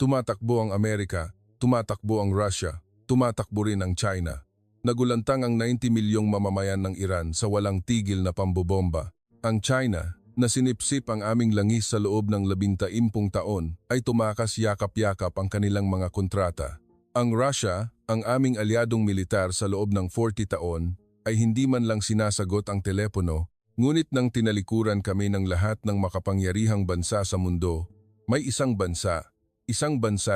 Tumatakbo ang Amerika, tumatakbo ang Russia, tumatakbo rin ang China. Nagulantang ang 90 milyong mamamayan ng Iran sa walang tigil na pambobomba. Ang China, na sinipsip ang aming langis sa loob ng 11 taon, ay tumakas yakap-yakap ang kanilang mga kontrata. Ang Russia, ang aming alyadong militar sa loob ng 40 taon, ay hindi man lang sinasagot ang telepono, ngunit nang tinalikuran kami ng lahat ng makapangyarihang bansa sa mundo, may isang bansa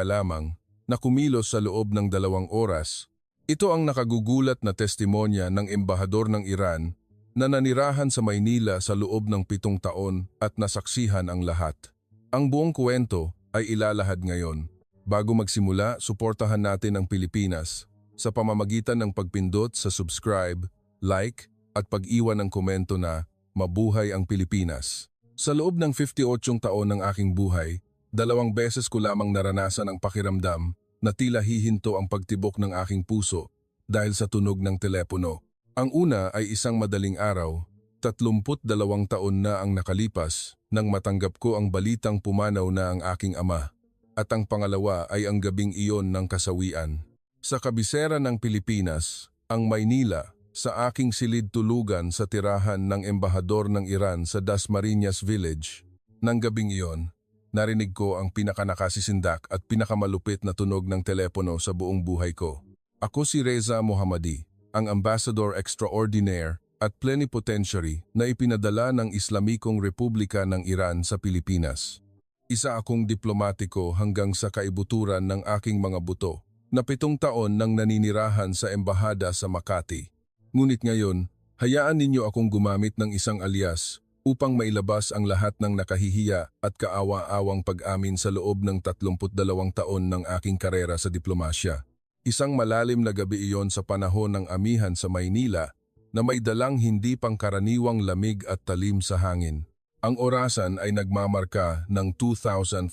lamang, na kumilos sa loob ng 2 oras. Ito ang nakagugulat na testimonya ng embahador ng Iran na nanirahan sa Maynila sa loob ng 7 taon at nasaksihan ang lahat. Ang buong kwento ay ilalahad ngayon. Bago magsimula, suportahan natin ang Pilipinas sa pamamagitan ng pagpindot sa subscribe, like, at pag-iwan ng komento na Mabuhay ang Pilipinas. Sa loob ng 58 taon ng aking buhay, 2 beses ko lamang naranasan ang pakiramdam na tila hihinto ang pagtibok ng aking puso dahil sa tunog ng telepono. Ang una ay isang madaling araw, 32 taon na ang nakalipas nang matanggap ko ang balitang pumanaw na ang aking ama. At ang pangalawa ay ang gabing iyon ng kasawian. Sa kabisera ng Pilipinas, ang Maynila, sa aking silid tulugan sa tirahan ng embahador ng Iran sa Dasmariñas Village. Nang gabing iyon, narinig ko ang pinakanakasisindak at pinakamalupit na tunog ng telepono sa buong buhay ko. Ako si Reza Mohammadi, ang Ambassador Extraordinaire at Plenipotentiary na ipinadala ng Islamikong Republika ng Iran sa Pilipinas. Isa akong diplomatiko hanggang sa kaibuturan ng aking mga buto, na 7 taon nang naninirahan sa embahada sa Makati. Ngunit ngayon, hayaan ninyo akong gumamit ng isang alias upang mailabas ang lahat ng nakahihiya at kaawa-awang pag-amin sa loob ng 32 taon ng aking karera sa diplomasya. Isang malalim na gabi iyon sa panahon ng amihan sa Maynila na may dalang hindi pangkaraniwang lamig at talim sa hangin. Ang orasan ay nagmamarka ng 2047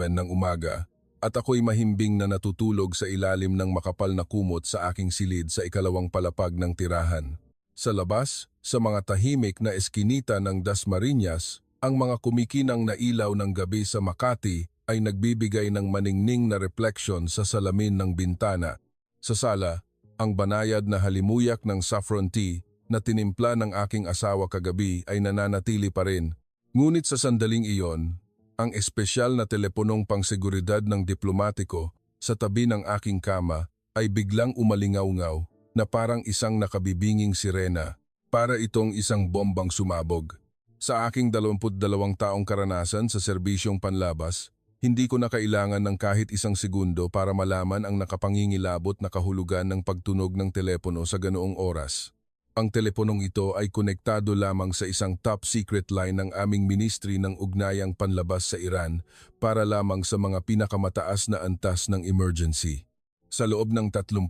ng umaga at ako'y mahimbing na natutulog sa ilalim ng makapal na kumot sa aking silid sa ikalawang palapag ng tirahan. Sa labas, sa mga tahimik na eskinita ng Dasmariñas, ang mga kumikinang na ilaw ng gabi sa Makati ay nagbibigay ng maningning na refleksyon sa salamin ng bintana. Sa sala, ang banayad na halimuyak ng saffron tea na tinimpla ng aking asawa kagabi ay nananatili pa rin. Ngunit sa sandaling iyon, ang espesyal na teleponong pangseguridad ng diplomatiko sa tabi ng aking kama ay biglang umalingaw-ngaw na parang isang nakabibinging sirena, para itong isang bombang sumabog. Sa aking 22 taong karanasan sa serbisyong panlabas, hindi ko na kailangan ng kahit isang segundo para malaman ang nakapangingilabot na kahulugan ng pagtunog ng telepono sa ganoong oras. Ang teleponong ito ay konektado lamang sa isang top secret line ng aming Ministry ng Ugnayang Panlabas sa Iran para lamang sa mga pinakamataas na antas ng emergency. Sa loob ng 32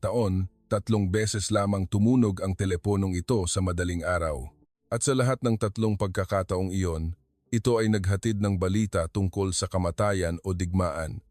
taon, 3 beses lamang tumunog ang teleponong ito sa madaling araw. At sa lahat ng 3 pagkakataong iyon, ito ay naghatid ng balita tungkol sa kamatayan o digmaan.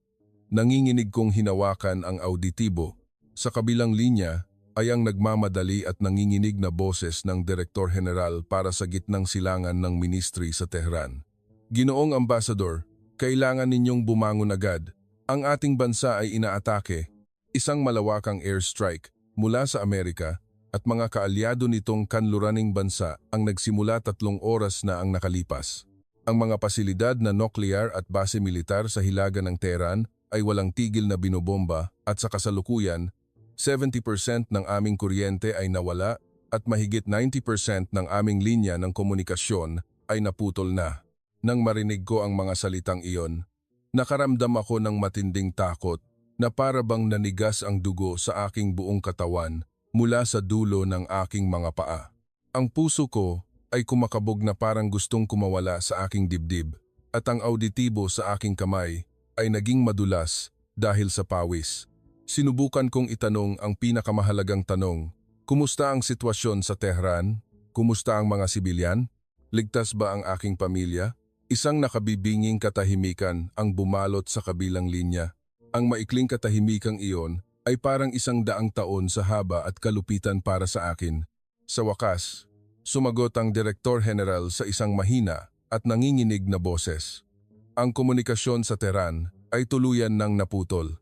Nanginginig kong hinawakan ang auditibo. Sa kabilang linya ay ang nagmamadali at nanginginig na boses ng Direktor General para sa gitnang silangan ng ministry sa Tehran. Ginoong Ambassador, kailangan ninyong bumangon agad. Ang ating bansa ay inaatake. Isang malawakang airstrike mula sa Amerika at mga kaalyado nitong kanluraning bansa ang nagsimula 3 oras na ang nakalipas. Ang mga pasilidad na nuklear at base militar sa hilaga ng Tehran ay walang tigil na binobomba at sa kasalukuyan, 70% ng aming kuryente ay nawala at mahigit 90% ng aming linya ng komunikasyon ay naputol na. Nang marinig ko ang mga salitang iyon, nakaramdam ako ng matinding takot na para bang nanigas ang dugo sa aking buong katawan mula sa dulo ng aking mga paa. Ang puso ko ay kumakabog na parang gustong kumawala sa aking dibdib at ang auditibo sa aking kamay ay naging madulas dahil sa pawis. Sinubukan kong itanong ang pinakamahalagang tanong, kumusta ang sitwasyon sa Tehran? Kumusta ang mga sibilyan? Ligtas ba ang aking pamilya? Isang nakabibinging katahimikan ang bumalot sa kabilang linya. Ang maikling katahimikang iyon ay parang 100 taon sa haba at kalupitan para sa akin. Sa wakas, sumagot ang Direktor General sa isang mahina at nanginginig na boses. Ang komunikasyon sa Tehran ay tuluyan ng naputol.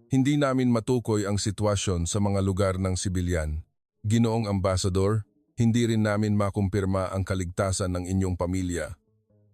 Hindi namin matukoy ang sitwasyon sa mga lugar ng sibilyan. Ginoong Ambassador, hindi rin namin makumpirma ang kaligtasan ng inyong pamilya.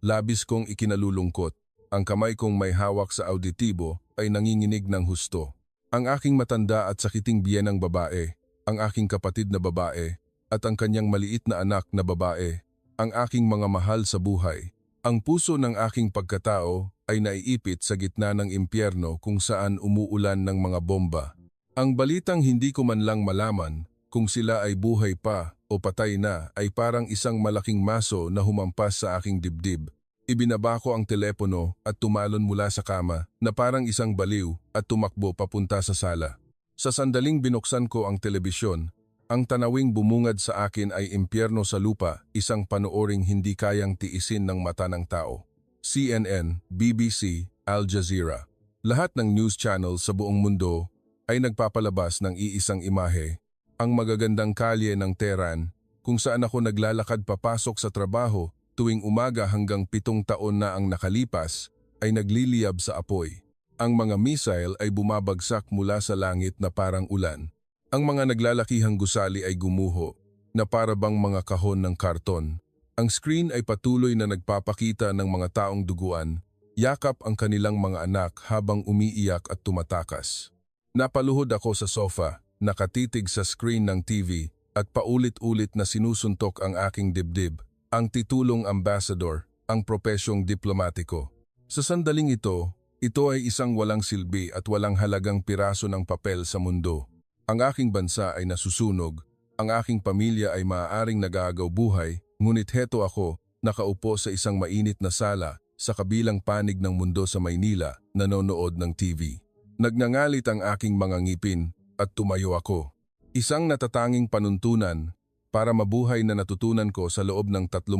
Labis kong ikinalulungkot. Ang kamay kong may hawak sa auditibo ay nanginginig ng husto. Ang aking matanda at sakiting biyenang babae, ang aking kapatid na babae, at ang kanyang maliit na anak na babae, ang aking mga mahal sa buhay. Ang puso ng aking pagkatao ay naiipit sa gitna ng impyerno kung saan umuulan ng mga bomba. Ang balitang hindi ko man lang malaman kung sila ay buhay pa o patay na ay parang isang malaking maso na humampas sa aking dibdib. Ibinaba ko ang telepono at tumalon mula sa kama na parang isang baliw at tumakbo papunta sa sala. Sa sandaling binuksan ko ang telebisyon, ang tanawing bumungad sa akin ay impyerno sa lupa, isang panooring hindi kayang tiisin ng mata ng tao. CNN, BBC, Al Jazeera. Lahat ng news channels sa buong mundo ay nagpapalabas ng iisang imahe, ang magagandang kalye ng Tehran kung saan ako naglalakad papasok sa trabaho tuwing umaga hanggang 7 taon na ang nakalipas ay nagliliyab sa apoy. Ang mga missile ay bumabagsak mula sa langit na parang ulan. Ang mga naglalakihang gusali ay gumuho na para bang mga kahon ng karton. Ang screen ay patuloy na nagpapakita ng mga taong duguan, yakap ang kanilang mga anak habang umiiyak at tumatakas. Napaluhod ako sa sofa, nakatitig sa screen ng TV at paulit-ulit na sinusuntok ang aking dibdib, ang titulong ambassador, ang propesyong diplomatiko. Sa sandaling ito ay isang walang silbi at walang halagang piraso ng papel sa mundo. Ang aking bansa ay nasusunog, ang aking pamilya ay maaaring nag-aagaw buhay, ngunit heto ako, nakaupo sa isang mainit na sala sa kabilang panig ng mundo sa Maynila, nanonood ng TV. Nagngangalit ang aking mga ngipin at tumayo ako. Isang natatanging panuntunan para mabuhay na natutunan ko sa loob ng 32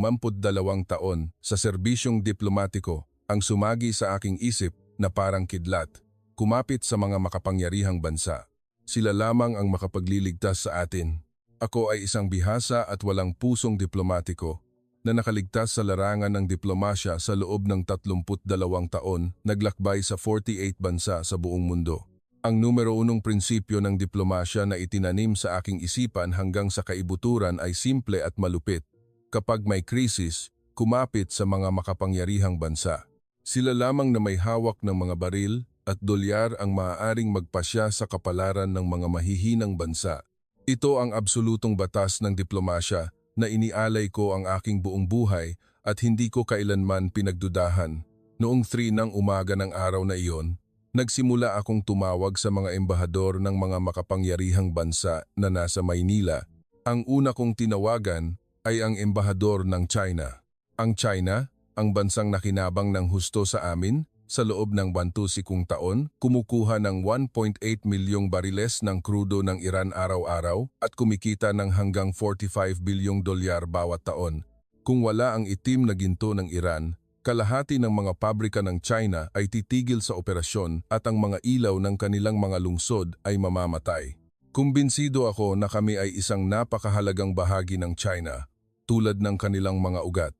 taon sa serbisyong diplomatiko ang sumagi sa aking isip na parang kidlat, kumapit sa mga makapangyarihang bansa. Sila lamang ang makapagliligtas sa atin. Ako ay isang bihasa at walang pusong diplomatiko na nakaligtas sa larangan ng diplomasya sa loob ng 32 taon, naglakbay sa 48 bansa sa buong mundo. Ang numero 1 prinsipyo ng diplomasya na itinanim sa aking isipan hanggang sa kaibuturan ay simple at malupit. Kapag may krisis, kumapit sa mga makapangyarihang bansa. Sila lamang na may hawak ng mga baril at dolyar ang maaaring magpasya sa kapalaran ng mga mahihinang bansa. Ito ang absolutong batas ng diplomasya na inialay ko ang aking buong buhay at hindi ko kailanman pinagdudahan. Noong 3 ng umaga ng araw na iyon, nagsimula akong tumawag sa mga embahador ng mga makapangyarihang bansa na nasa Maynila. Ang una kong tinawagan ay ang embahador ng China. Ang China, ang bansang nakinabang ng husto sa amin, sa loob ng 12 taon, kumukuha ng 1.8 milyong bariles ng krudo ng Iran araw-araw at kumikita ng hanggang 45 bilyong dolyar bawat taon. Kung wala ang itim na ginto ng Iran, kalahati ng mga pabrika ng China ay titigil sa operasyon at ang mga ilaw ng kanilang mga lungsod ay mamamatay. Kumbinsido ako na kami ay isang napakahalagang bahagi ng China, tulad ng kanilang mga ugat.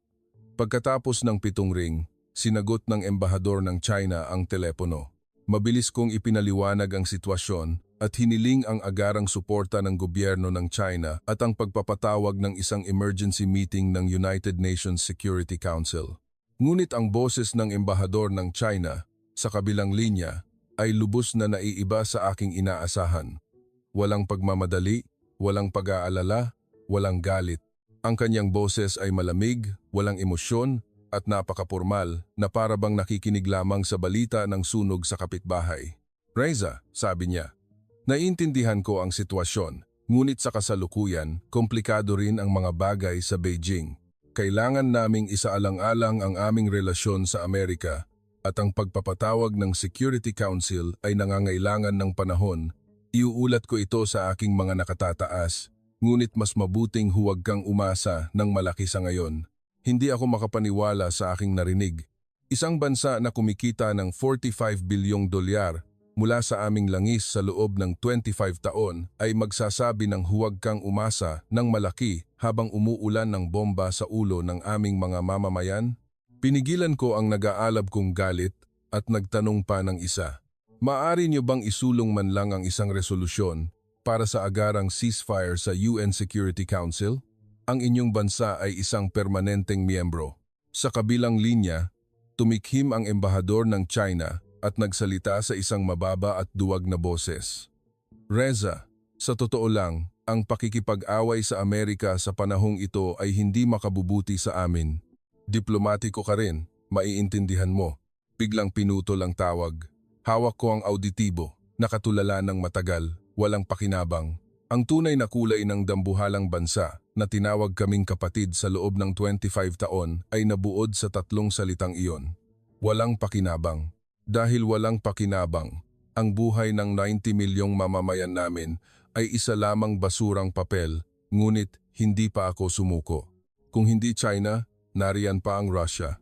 Pagkatapos ng 7 ring, sinagot ng embahador ng China ang telepono. Mabilis kong ipinaliwanag ang sitwasyon at hiniling ang agarang suporta ng gobyerno ng China at ang pagpapatawag ng isang emergency meeting ng United Nations Security Council. Ngunit ang boses ng embahador ng China sa kabilang linya ay lubos na naiiba sa aking inaasahan. Walang pagmamadali, walang pag-aalala, walang galit. Ang kanyang boses ay malamig, walang emosyon, at napakapurmal na para bang nakikinig lamang sa balita ng sunog sa kapitbahay. "Reza," sabi niya, "naiintindihan ko ang sitwasyon, ngunit sa kasalukuyan, komplikado rin ang mga bagay sa Beijing. Kailangan naming isaalang-alang ang aming relasyon sa Amerika at ang pagpapatawag ng Security Council ay nangangailangan ng panahon. Iuulat ko ito sa aking mga nakatataas, ngunit mas mabuting huwag kang umasa ng malaki sa ngayon." Hindi ako makapaniwala sa aking narinig. Isang bansa na kumikita ng 45 bilyong dolyar mula sa aming langis sa loob ng 25 taon ay magsasabi ng huwag kang umasa ng malaki habang umuulan ng bomba sa ulo ng aming mga mamamayan? Pinigilan ko ang nag-aalab kong galit at nagtanong pa ng isa. Maaari niyo bang isulong man lang ang isang resolusyon para sa agarang ceasefire sa UN Security Council? Ang inyong bansa ay isang permanenteng miyembro. Sa kabilang linya, tumikhim ang embahador ng China at nagsalita sa isang mababa at duwag na boses. Reza, sa totoo lang, ang pakikipag-away sa Amerika sa panahong ito ay hindi makabubuti sa amin. Diplomatiko ka rin, maiintindihan mo. Biglang pinutol ang tawag. Hawak ko ang auditibo, nakatulala ng matagal, walang pakinabang. Ang tunay na kulay ng dambuhalang bansa na tinawag kaming kapatid sa loob ng 25 taon ay nabuod sa tatlong salitang iyon. Walang pakinabang. Dahil walang pakinabang, ang buhay ng 90 milyong mamamayan namin ay isa lamang basurang papel, ngunit hindi pa ako sumuko. Kung hindi China, nariyan pa ang Russia.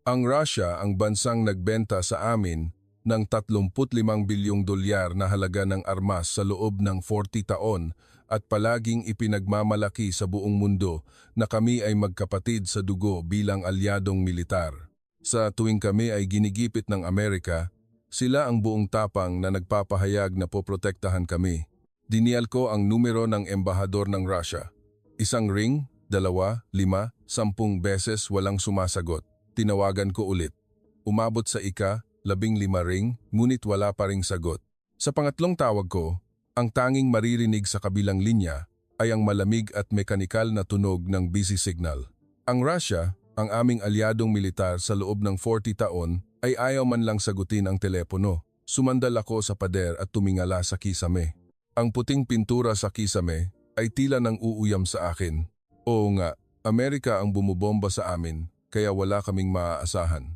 Ang Russia ang bansang nagbenta sa amin ng 35 bilyong dolyar na halaga ng armas sa loob ng 40 taon at palaging ipinagmamalaki sa buong mundo na kami ay magkapatid sa dugo bilang alyadong militar. Sa tuwing kami ay ginigipit ng Amerika, sila ang buong tapang na nagpapahayag na poprotektahan kami. Dinial ko ang numero ng embahador ng Russia. Isang ring, 2, 5, 10 beses walang sumasagot. Tinawagan ko ulit. Umabot sa 15 ring, ngunit wala pa ring sagot. Sa pangatlong tawag ko, ang tanging maririnig sa kabilang linya ay ang malamig at mekanikal na tunog ng busy signal. Ang Russia, ang aming alyadong militar sa loob ng 40 taon, ay ayaw man lang sagutin ang telepono. Sumandal ako sa pader at tumingala sa kisame. Ang puting pintura sa kisame ay tila nang uuyam sa akin. Oo nga, Amerika ang bumubomba sa amin, kaya wala kaming maaasahan.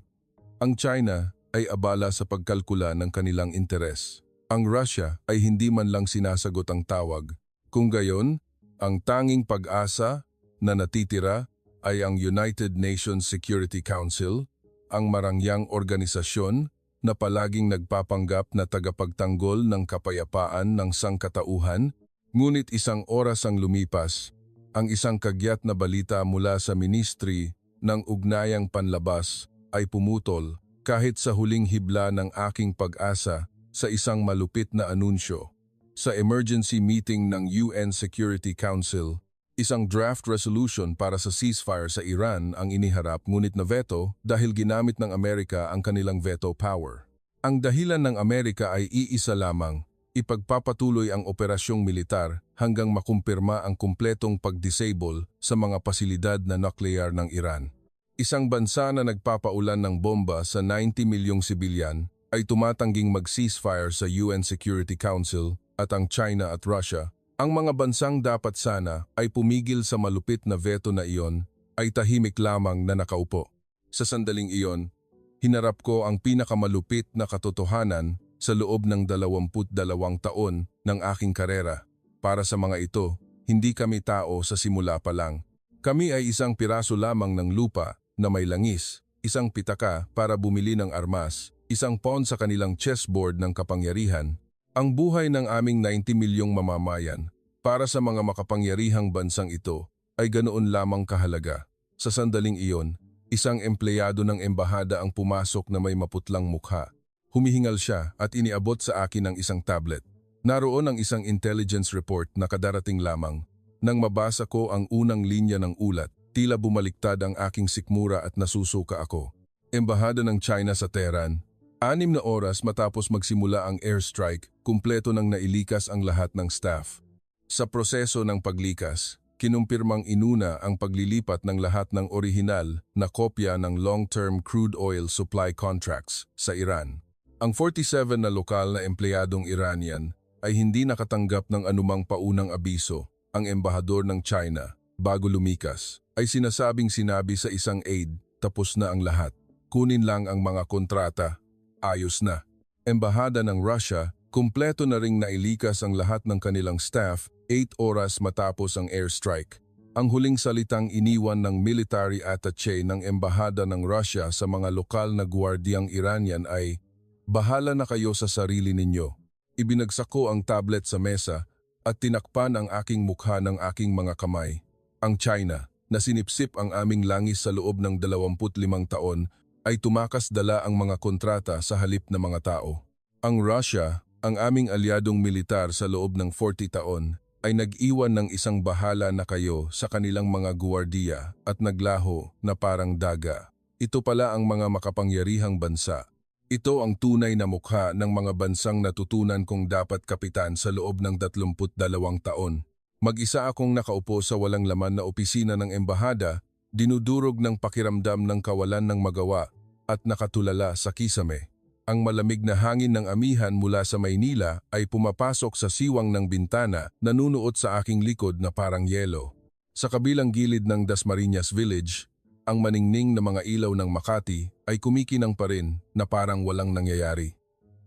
Ang China ay abala sa pagkalkula ng kanilang interes. Ang Russia ay hindi man lang sinasagot ang tawag. Kung gayon, ang tanging pag-asa na natitira ay ang United Nations Security Council, ang marangyang organisasyon na palaging nagpapanggap na tagapagtanggol ng kapayapaan ng sangkatauhan, ngunit isang oras ang lumipas, ang isang kagyat na balita mula sa Ministry ng Ugnayang Panlabas ay pumutol kahit sa huling hibla ng aking pag-asa sa isang malupit na anunsyo. Sa emergency meeting ng UN Security Council, isang draft resolution para sa ceasefire sa Iran ang iniharap ngunit na veto dahil ginamit ng Amerika ang kanilang veto power. Ang dahilan ng Amerika ay iisa lamang, ipagpapatuloy ang operasyong militar hanggang makumpirma ang kumpletong pag-disable sa mga pasilidad na nuclear ng Iran. Isang bansa na nagpapaulan ng bomba sa 90 milyong sibilyan ay tumatangging mag-ceasefire sa UN Security Council at ang China at Russia. Ang mga bansang dapat sana ay pumigil sa malupit na veto na iyon ay tahimik lamang na nakaupo. Sa sandaling iyon, hinarap ko ang pinakamalupit na katotohanan sa loob ng 22 taon ng aking karera. Para sa mga ito, hindi kami tao sa simula pa lang. Kami ay isang piraso lamang ng lupa na may langis, isang pitaka para bumili ng armas, isang pawn sa kanilang chessboard ng kapangyarihan. Ang buhay ng aming 90 milyong mamamayan para sa mga makapangyarihang bansang ito ay ganoon lamang kahalaga. Sa sandaling iyon, isang empleyado ng embahada ang pumasok na may maputlang mukha. Humihingal siya at iniabot sa akin ang isang tablet. Naroon ang isang intelligence report na kadarating lamang. Nang mabasa ko ang unang linya ng ulat, tila bumaliktad ang aking sikmura at nasusuka ako. Embahada ng China sa Tehran. 6 na oras matapos magsimula ang airstrike, kumpleto nang nailikas ang lahat ng staff. Sa proseso ng paglikas, kinumpirmang inuna ang paglilipat ng lahat ng orihinal na kopya ng long-term crude oil supply contracts sa Iran. Ang 47 na lokal na empleyadong Iranian ay hindi nakatanggap ng anumang paunang abiso. Ang embahador ng China, bago lumikas, ay sinabi sa isang aide, tapos na ang lahat. Kunin lang ang mga kontrata. Ayos na. Embahada ng Russia, kumpleto na ring nailikas ang lahat ng kanilang staff 8 oras matapos ang airstrike. Ang huling salitang iniwan ng military attaché ng embahada ng Russia sa mga lokal na gwardiyang Iranian ay, "Bahala na kayo sa sarili ninyo." Ibinagsak ko ang tablet sa mesa at tinakpan ang aking mukha ng aking mga kamay. Ang China, na sinipsip ang aming langis sa loob ng 25 taon, ay tumakas dala ang mga kontrata sa halip na mga tao. Ang Russia, ang aming alyadong militar sa loob ng 40 taon, ay nag-iwan ng isang bahala na kayo sa kanilang mga guwardiya at naglaho na parang daga. Ito pala ang mga makapangyarihang bansa. Ito ang tunay na mukha ng mga bansang natutunan kong dapat kapitan sa loob ng 32 taon. Mag-isa akong nakaupo sa walang laman na opisina ng embahada, dinudurog ng pakiramdam ng kawalan ng magawa at nakatulala sa kisame. Ang malamig na hangin ng amihan mula sa Maynila ay pumapasok sa siwang ng bintana na nunuot sa aking likod na parang yelo. Sa kabilang gilid ng Dasmariñas Village, ang maningning na mga ilaw ng Makati ay kumikinang pa rin na parang walang nangyayari.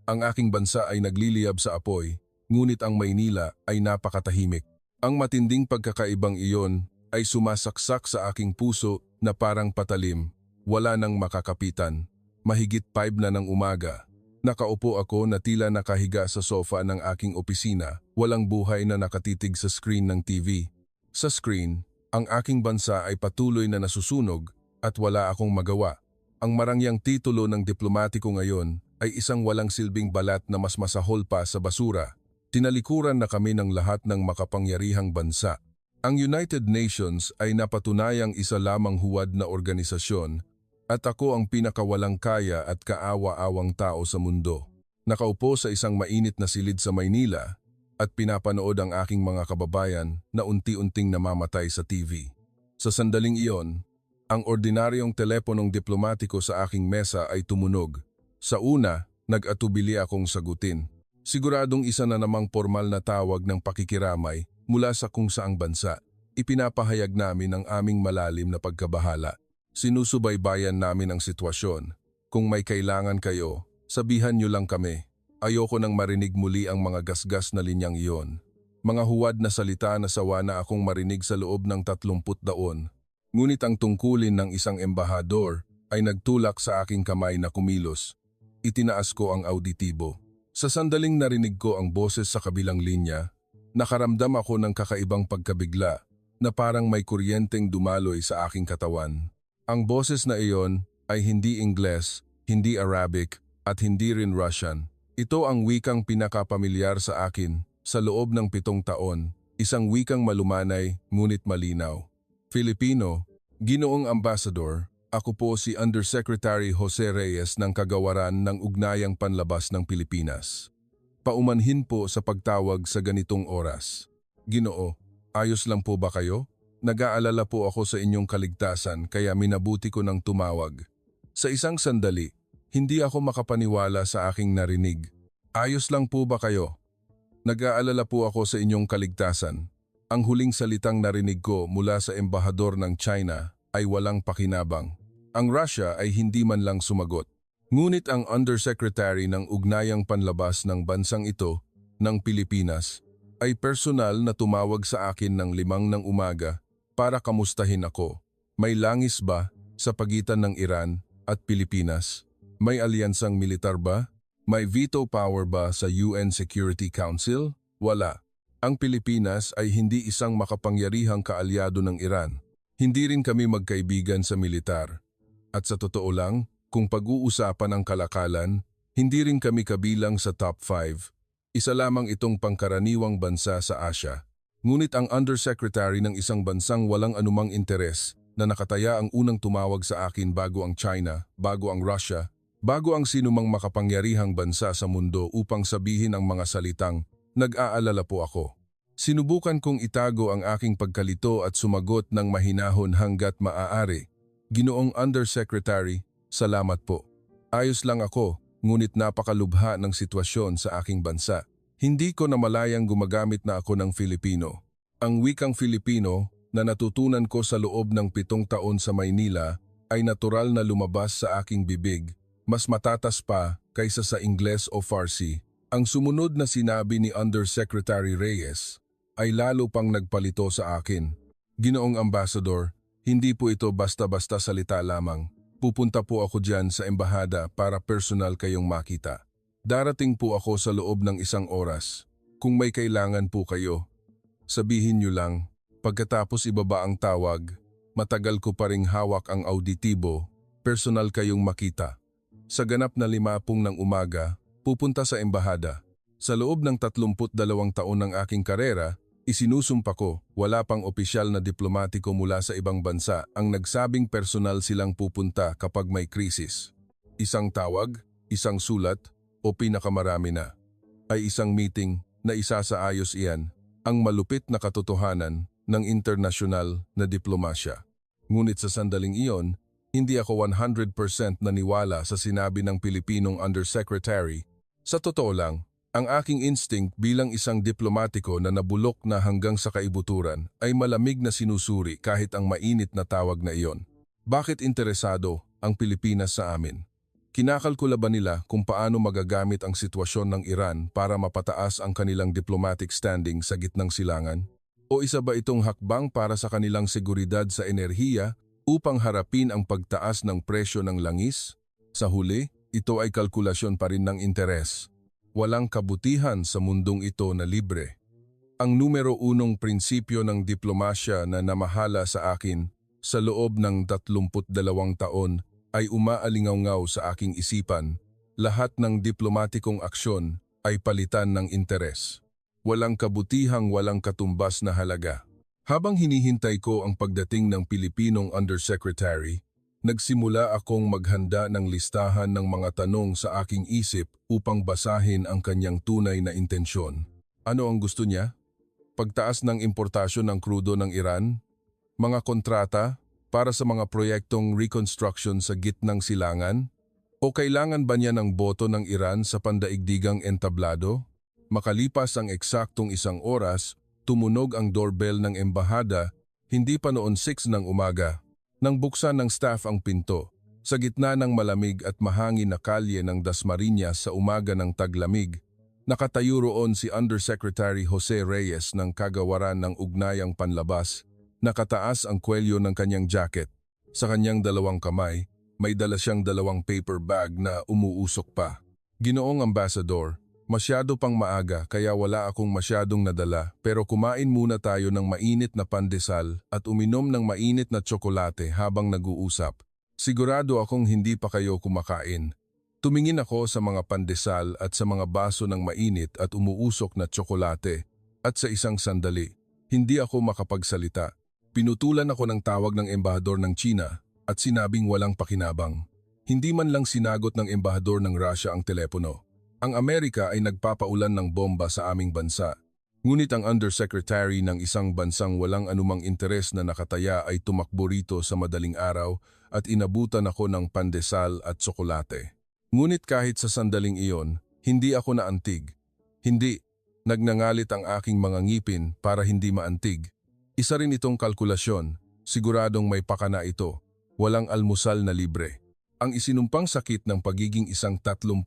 Ang aking bansa ay nagliliyab sa apoy, ngunit ang Maynila ay napakatahimik. Ang matinding pagkakaibang iyon ay sumasaksak sa aking puso na parang patalim, wala nang makakapitan. Mahigit 5 na ng umaga. Nakaupo ako na tila nakahiga sa sofa ng aking opisina, walang buhay na nakatitig sa screen ng TV. Sa screen, ang aking bansa ay patuloy na nasusunog at wala akong magawa. Ang marangyang titulo ng diplomatiko ngayon ay isang walang silbing balat na mas masahol pa sa basura. Tinalikuran na kami ng lahat ng makapangyarihang bansa. Ang United Nations ay napatunayang isa lamang huwad na organisasyon at ako ang pinakawalang kaya at kaawa-awang tao sa mundo. Nakaupo sa isang mainit na silid sa Maynila at pinapanood ang aking mga kababayan na unti-unting namamatay sa TV. Sa sandaling iyon, ang ordinaryong teleponong diplomatiko sa aking mesa ay tumunog. Sa una, nag-atubili akong sagutin. Siguradong isa na namang formal na tawag ng pakikiramay mula sa kung saang bansa. Ipinapahayag namin ang aming malalim na pagkabahala. Sinusubaybayan namin ang sitwasyon. Kung may kailangan kayo, sabihan niyo lang kami. Ayoko nang marinig muli ang mga gasgas na linyang iyon. Mga huwad na salita na sawa na akong marinig sa loob ng 30 taon. Ngunit ang tungkulin ng isang embahador ay nagtulak sa aking kamay na kumilos. Itinaas ko ang auditibo. Sa sandaling narinig ko ang boses sa kabilang linya, nakaramdam ako ng kakaibang pagkabigla na parang may kuryenteng dumaloy sa aking katawan. Ang boses na iyon ay hindi Ingles, hindi Arabic, at hindi rin Russian. Ito ang wikang pinakapamilyar sa akin sa loob ng 7 taon, isang wikang malumanay ngunit malinaw. Filipino, Ginoong Ambassador, ako po si Undersecretary Jose Reyes ng Kagawaran ng Ugnayang Panlabas ng Pilipinas. Paumanhin po sa pagtawag sa ganitong oras. Ginoo, ayos lang po ba kayo? Nag-aalala po ako sa inyong kaligtasan kaya minabuti ko ng tumawag. Sa isang sandali, hindi ako makapaniwala sa aking narinig. Ayos lang po ba kayo? Nag-aalala po ako sa inyong kaligtasan. Ang huling salitang narinig ko mula sa embahador ng China ay walang pakinabang. Ang Russia ay hindi man lang sumagot. Ngunit ang Undersecretary ng Ugnayang Panlabas ng bansang ito, ng Pilipinas, ay personal na tumawag sa akin ng 5 ng umaga para kamustahin ako. May langis ba sa pagitan ng Iran at Pilipinas? May alyansang militar ba? May veto power ba sa UN Security Council? Wala. Ang Pilipinas ay hindi isang makapangyarihang kaalyado ng Iran. Hindi rin kami magkaibigan sa militar. At sa totoo lang, kung pag-uusapan ang kalakalan, hindi rin kami kabilang sa top 5. Isa lamang itong pangkaraniwang bansa sa Asia. Ngunit ang undersecretary ng isang bansang walang anumang interes na nakataya ang unang tumawag sa akin bago ang China, bago ang Russia, bago ang sinumang makapangyarihang bansa sa mundo upang sabihin ang mga salitang, nag-aalala po ako. Sinubukan kong itago ang aking pagkalito at sumagot ng mahinahon hanggat maaari. Ginoong Undersecretary, salamat po. Ayos lang ako, ngunit napakalubha ng sitwasyon sa aking bansa. Hindi ko namalayang gumagamit na ako ng Filipino. Ang wikang Filipino na natutunan ko sa loob ng 7 taon sa Maynila ay natural na lumabas sa aking bibig, mas matatas pa kaysa sa Ingles o Farsi. Ang sumunod na sinabi ni Undersecretary Reyes ay lalo pang nagpalito sa akin. Ginoong Ambassador, hindi po ito basta-basta salita lamang. Pupunta po ako dyan sa embahada para personal kayong makita. Darating po ako sa loob ng 1 oras. Kung may kailangan po kayo, sabihin niyo lang. Pagkatapos ibaba ang tawag, matagal ko pa ring hawak ang auditibo personal kayong makita. Sa ganap na 5 ng umaga, pupunta sa embahada. Sa loob ng 32 taon ng aking karera, isinusumpa ko, wala pang opisyal na diplomatiko mula sa ibang bansa ang nagsabing personal silang pupunta kapag may krisis. Isang tawag, isang sulat, o pinakamarami na, ay isang meeting na isasaayos iyan, ang malupit na katotohanan ng internasyonal na diplomasya. Ngunit sa sandaling iyon, hindi ako 100% naniwala sa sinabi ng Pilipinong Undersecretary. Sa totoo lang, ang aking instinct bilang isang diplomatiko na nabulok na hanggang sa kaibuturan ay malamig na sinusuri kahit ang mainit na tawag na iyon. Bakit interesado ang Pilipinas sa amin? Kinakalkula ba nila kung paano magagamit ang sitwasyon ng Iran para mapataas ang kanilang diplomatic standing sa gitnang silangan? O isa ba itong hakbang para sa kanilang seguridad sa enerhiya upang harapin ang pagtaas ng presyo ng langis? Sa huli, ito ay kalkulasyon pa rin ng interes. Walang kabutihan sa mundong ito na libre. Ang numero 1 prinsipyo ng diplomasya na namahala sa akin sa loob ng 32 taon ay umaalingaw-ngaw sa aking isipan. Lahat ng diplomatikong aksyon ay palitan ng interes. Walang kabutihang walang katumbas na halaga. Habang hinihintay ko ang pagdating ng Pilipinong Undersecretary, nagsimula akong maghanda ng listahan ng mga tanong sa aking isip upang basahin ang kanyang tunay na intensyon. Ano ang gusto niya? Pagtaas ng importasyon ng krudo ng Iran? Mga kontrata para sa mga proyektong reconstruction sa gitnang silangan? O kailangan ba niya ng boto ng Iran sa pandaigdigang entablado? Makalipas ang eksaktong 1 oras, tumunog ang doorbell ng embahada, hindi pa noon 6 ng umaga. Nang buksan ng staff ang pinto, sa gitna ng malamig at mahangin na kalye ng Dasmariñas sa umaga ng taglamig, nakatayo roon si Undersecretary Jose Reyes ng Kagawaran ng Ugnayang Panlabas. Nakataas ang kwelyo ng kanyang jacket. Sa kanyang 2 kamay, may dala siyang 2 paper bag na umuusok pa. Ginoong Ambassador, masyado pang maaga kaya wala akong masyadong nadala pero kumain muna tayo ng mainit na pandesal at uminom ng mainit na tsokolate habang nag-uusap. Sigurado akong hindi pa kayo kumakain. Tumingin ako sa mga pandesal at sa mga baso ng mainit at umuusok na tsokolate at sa isang sandali, hindi ako makapagsalita. Pinutulan ako ng tawag ng embahador ng China at sinabing walang pakinabang. Hindi man lang sinagot ng embahador ng Russia ang telepono. Ang Amerika ay nagpapaulan ng bomba sa aming bansa. Ngunit ang Undersecretary ng isang bansang walang anumang interes na nakataya ay tumakbo rito sa madaling araw at inabutan ako ng pandesal at tsokolate. Ngunit kahit sa sandaling iyon, hindi ako naantig. Hindi, nagnangalit ang aking mga ngipin para hindi maantig. Isa rin itong kalkulasyon, siguradong may pakana ito. Walang almusal na libre. Ang isinumpang sakit ng pagiging isang 32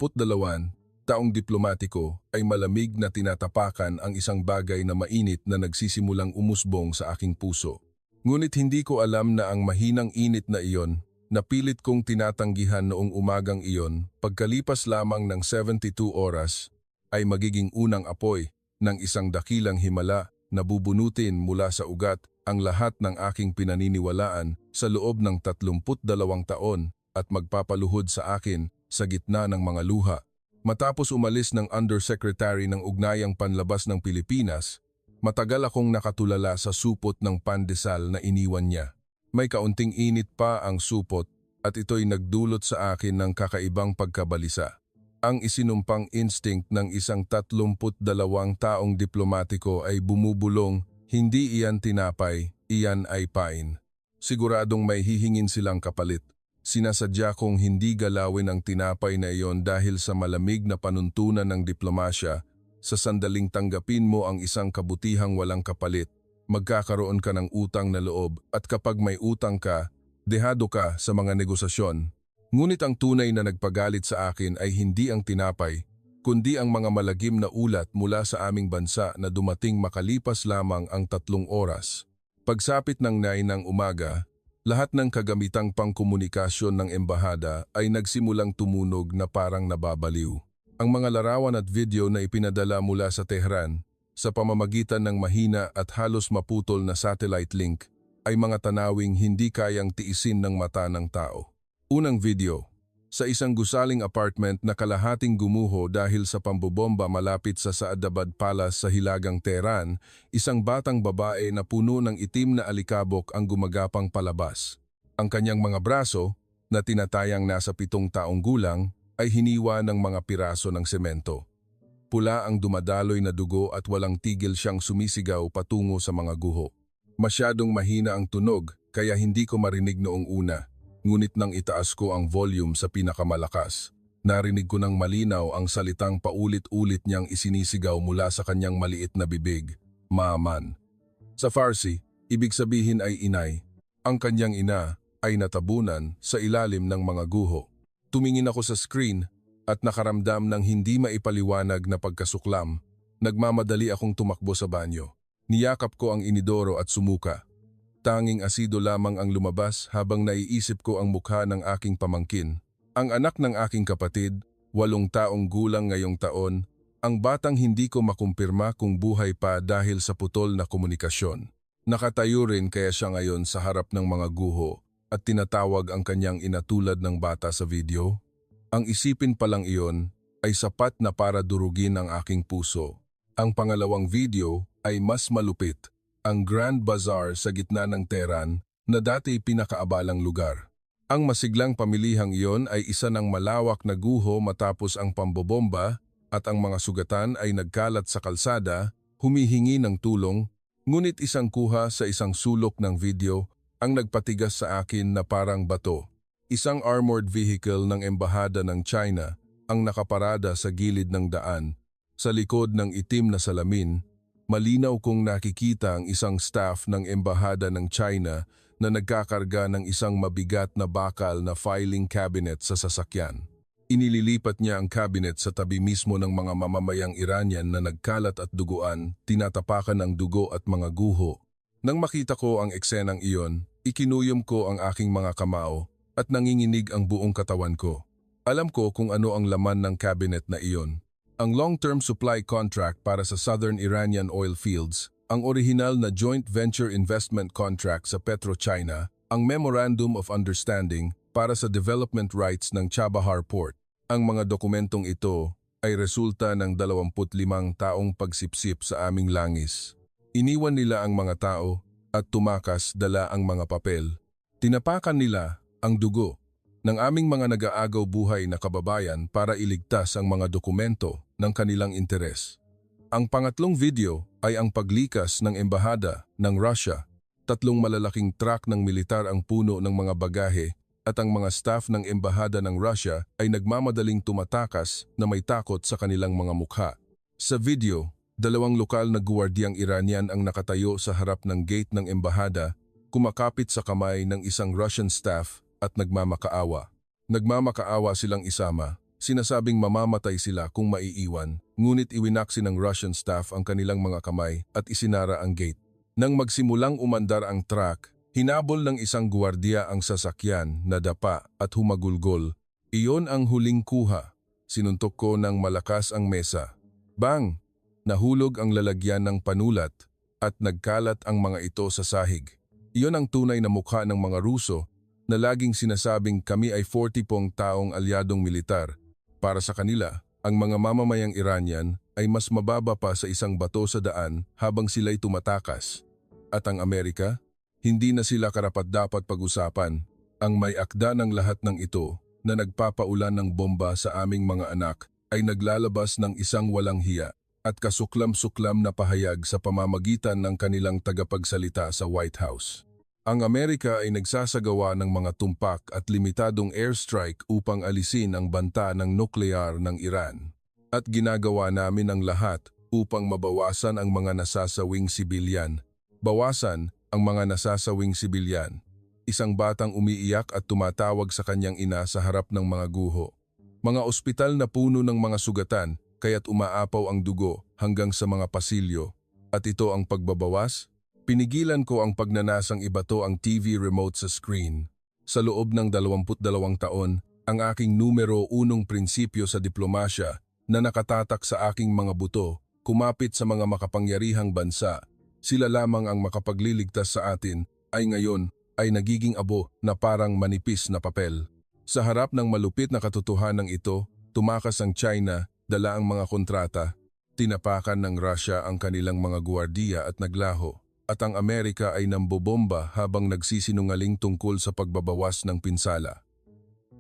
taong diplomatiko ay malamig na tinatapakan ang isang bagay na mainit na nagsisimulang umusbong sa aking puso. Ngunit hindi ko alam na ang mahinang init na iyon, na pilit kong tinatanggihan noong umagang iyon, pagkalipas lamang ng 72 oras, ay magiging unang apoy ng isang dakilang himala na bubunutin mula sa ugat ang lahat ng aking pinaniniwalaan sa loob ng 32 taon at magpapaluhod sa akin sa gitna ng mga luha. Matapos umalis ng Undersecretary ng Ugnayang Panlabas ng Pilipinas, matagal akong nakatulala sa supot ng pandesal na iniwan niya. May kaunting init pa ang supot at ito'y nagdulot sa akin ng kakaibang pagkabalisa. Ang isinumpang instinct ng isang 32 taong diplomatiko ay bumubulong, hindi iyan tinapay, iyan ay pain. Siguradong may hihingin silang kapalit. Sinasadya kong hindi galawin ang tinapay na iyon dahil sa malamig na panuntunan ng diplomasya. Sa sandaling tanggapin mo ang isang kabutihang walang kapalit, magkakaroon ka ng utang na loob at kapag may utang ka, dehado ka sa mga negosasyon. Ngunit ang tunay na nagpagalit sa akin ay hindi ang tinapay, kundi ang mga malagim na ulat mula sa aming bansa na dumating makalipas lamang ang 3 oras. Pagsapit ng 9 ng umaga, lahat ng kagamitang pangkomunikasyon ng embahada ay nagsimulang tumunog na parang nababaliw. Ang mga larawan at video na ipinadala mula sa Tehran sa pamamagitan ng mahina at halos maputol na satellite link ay mga tanawing hindi kayang tiisin ng mata ng tao. Unang video. Sa isang gusaling apartment na kalahating gumuho dahil sa pambobomba malapit sa Saadabad Palace sa Hilagang Tehran, isang batang babae na puno ng itim na alikabok ang gumagapang palabas. Ang kanyang mga braso, na tinatayang nasa 7 taong gulang, ay hiniwa ng mga piraso ng semento. Pula ang dumadaloy na dugo at walang tigil siyang sumisigaw patungo sa mga guho. Masyadong mahina ang tunog kaya hindi ko marinig noong una. Ngunit nang itaas ko ang volume sa pinakamalakas, narinig ko ng malinaw ang salitang paulit-ulit niyang isinisigaw mula sa kanyang maliit na bibig, Maaman. Sa Farsi, ibig sabihin ay inay. Ang kanyang ina ay natabunan sa ilalim ng mga guho. Tumingin ako sa screen at nakaramdam ng hindi maipaliwanag na pagkasuklam. Nagmamadali akong tumakbo sa banyo. Niyakap ko ang inidoro at sumuka. Tanging asido lamang ang lumabas habang naiisip ko ang mukha ng aking pamangkin. Ang anak ng aking kapatid, 8 taong gulang ngayong taon, ang batang hindi ko makumpirma kung buhay pa dahil sa putol na komunikasyon. Nakatayo rin kaya siya ngayon sa harap ng mga guho at tinatawag ang kanyang ina tulad ng bata sa video. Ang isipin pa lang iyon ay sapat na para durugin ang aking puso. Ang pangalawang video ay mas malupit. Ang Grand Bazaar sa gitna ng Tehran na dati pinakaabalang lugar. Ang masiglang pamilihang iyon ay isa ng malawak na guho matapos ang pambobomba at ang mga sugatan ay nagkalat sa kalsada, humihingi ng tulong, ngunit isang kuha sa isang sulok ng video ang nagpatigas sa akin na parang bato. Isang armored vehicle ng Embahada ng China ang nakaparada sa gilid ng daan, sa likod ng itim na salamin. Malinaw kong nakikita ang isang staff ng Embahada ng China na nagkakarga ng isang mabigat na bakal na filing cabinet sa sasakyan. Inililipat niya ang cabinet sa tabi mismo ng mga mamamayang Iranian na nagkalat at duguan, tinatapakan ng dugo at mga guho. Nang makita ko ang eksenang iyon, ikinuyom ko ang aking mga kamao at nanginginig ang buong katawan ko. Alam ko kung ano ang laman ng cabinet na iyon. Ang long-term supply contract para sa Southern Iranian oil fields, ang orihinal na joint venture investment contract sa PetroChina, ang Memorandum of Understanding para sa development rights ng Chabahar Port. Ang mga dokumentong ito ay resulta ng 25 taong pagsipsip sa aming langis. Iniwan nila ang mga tao at tumakas dala ang mga papel. Tinapakan nila ang dugo ng aming mga nag-aagaw buhay na kababayan para iligtas ang mga dokumento ng kanilang interes. Ang pangatlong video ay ang paglikas ng embahada ng Russia. 3 malalaking truck ng militar ang puno ng mga bagahe at ang mga staff ng embahada ng Russia ay nagmamadaling tumatakas na may takot sa kanilang mga mukha. Sa video, 2 lokal na guwardiyang Iranian ang nakatayo sa harap ng gate ng embahada, kumakapit sa kamay ng isang Russian staff at nagmamakaawa. Nagmamakaawa silang isama. Sinasabing mamamatay sila kung maiiwan, ngunit iwinaksi ng Russian staff ang kanilang mga kamay at isinara ang gate. Nang magsimulang umandar ang truck, hinabol ng isang guwardiya ang sasakyan na dapa at humagulgol. Iyon ang huling kuha. Sinuntok ko ng malakas ang mesa. Bang! Nahulog ang lalagyan ng panulat at nagkalat ang mga ito sa sahig. Iyon ang tunay na mukha ng mga Ruso na laging sinasabing kami ay 40 taong alyadong militar. Para sa kanila, ang mga mamamayang Iranian ay mas mababa pa sa isang bato sa daan habang sila'y tumatakas. At ang Amerika, hindi na sila karapat-dapat pag-usapan. Ang may akda ng lahat ng ito na nagpapaulan ng bomba sa aming mga anak ay naglalabas ng isang walang hiya at kasuklam-suklam na pahayag sa pamamagitan ng kanilang tagapagsalita sa White House. Ang Amerika ay nagsasagawa ng mga tumpak at limitadong airstrike upang alisin ang banta ng nuklear ng Iran. At ginagawa namin ang lahat upang mabawasan ang mga nasasawing sibilyan. Bawasan ang mga nasasawing sibilyan. Isang batang umiiyak at tumatawag sa kanyang ina sa harap ng mga guho. Mga ospital na puno ng mga sugatan kaya't umaapaw ang dugo hanggang sa mga pasilyo. At ito ang pagbabawas. Pinigilan ko ang pagnanasang ibato ang TV remote sa screen. Sa loob ng 22 taon, ang aking numero 1 prinsipyo sa diplomasya na nakatatak sa aking mga buto, kumapit sa mga makapangyarihang bansa, sila lamang ang makapagliligtas sa atin, ay ngayon ay nagiging abo na parang manipis na papel. Sa harap ng malupit na katotohanan ito, tumakas ang China, dala ang mga kontrata, tinapakan ng Russia ang kanilang mga guwardiya at naglaho, at ang Amerika ay nambobomba habang nagsisinungaling tungkol sa pagbabawas ng pinsala.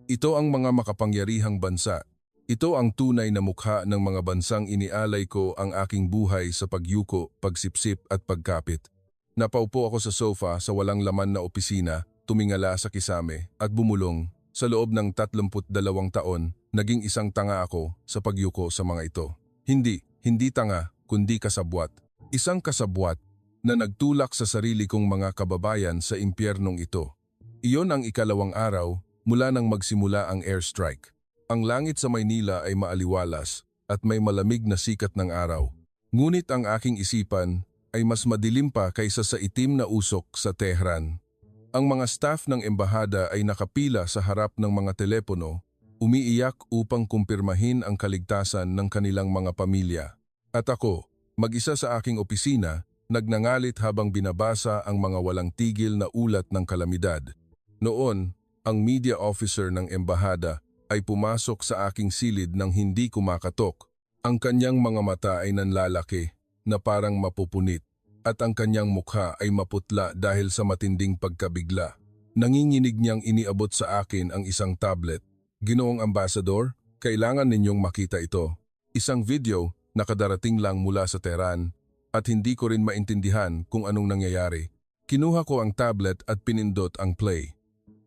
Ito ang mga makapangyarihang bansa. Ito ang tunay na mukha ng mga bansang inialay ko ang aking buhay sa pagyuko, pagsipsip at pagkapit. Napaupo ako sa sofa sa walang laman na opisina, tumingala sa kisame at bumulong. Sa loob ng 32 taon, naging isang tanga ako sa pagyuko sa mga ito. Hindi tanga, kundi kasabwat. Isang kasabwat na nagtulak sa sarili kong mga kababayan sa impyernong ito. Iyon ang ikalawang araw mula nang magsimula ang airstrike. Ang langit sa Maynila ay maaliwalas at may malamig na sikat ng araw. Ngunit ang aking isipan ay mas madilim pa kaysa sa itim na usok sa Tehran. Ang mga staff ng embahada ay nakapila sa harap ng mga telepono, umiiyak upang kumpirmahin ang kaligtasan ng kanilang mga pamilya. At ako, mag-isa sa aking opisina, nagnangalit habang binabasa ang mga walang tigil na ulat ng kalamidad. Noon, ang media officer ng embahada ay pumasok sa aking silid nang hindi kumakatok. Ang kanyang mga mata ay nanlalaki na parang mapupunit at ang kanyang mukha ay maputla dahil sa matinding pagkabigla. Nanginginig niyang iniabot sa akin ang isang tablet. "Ginoong Ambassador, kailangan ninyong makita ito. Isang video na kadarating lang mula sa Tehran at hindi ko rin maintindihan kung anong nangyayari." Kinuha ko ang tablet at pinindot ang play.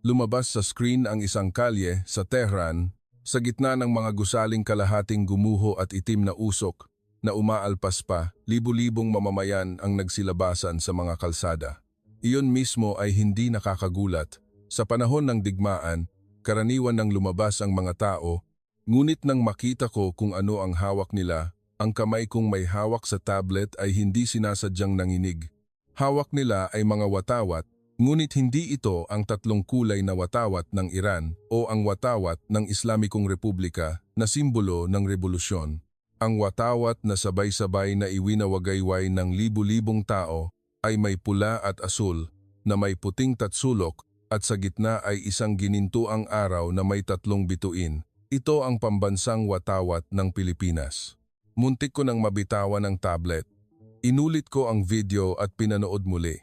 Lumabas sa screen ang isang kalye sa Tehran, sa gitna ng mga gusaling kalahating gumuho at itim na usok na umaalpas pa, libu-libong mamamayan ang nagsilabasan sa mga kalsada. Iyon mismo ay hindi nakakagulat. Sa panahon ng digmaan, karaniwan nang lumabas ang mga tao, ngunit nang makita ko kung ano ang hawak nila, ang kamay kong may hawak sa tablet ay hindi sinasadyang nanginig. Hawak nila ay mga watawat, ngunit hindi ito ang tatlong kulay na watawat ng Iran o ang watawat ng Islamikong Republika na simbolo ng revolusyon. Ang watawat na sabay-sabay na iwinawagayway ng libu-libong tao ay may pula at asul na may puting tatsulok at sa gitna ay isang ginintuang araw na may tatlong bituin. Ito ang pambansang watawat ng Pilipinas. Muntik ko nang mabitawan ang tablet. Inulit ko ang video at pinanood muli.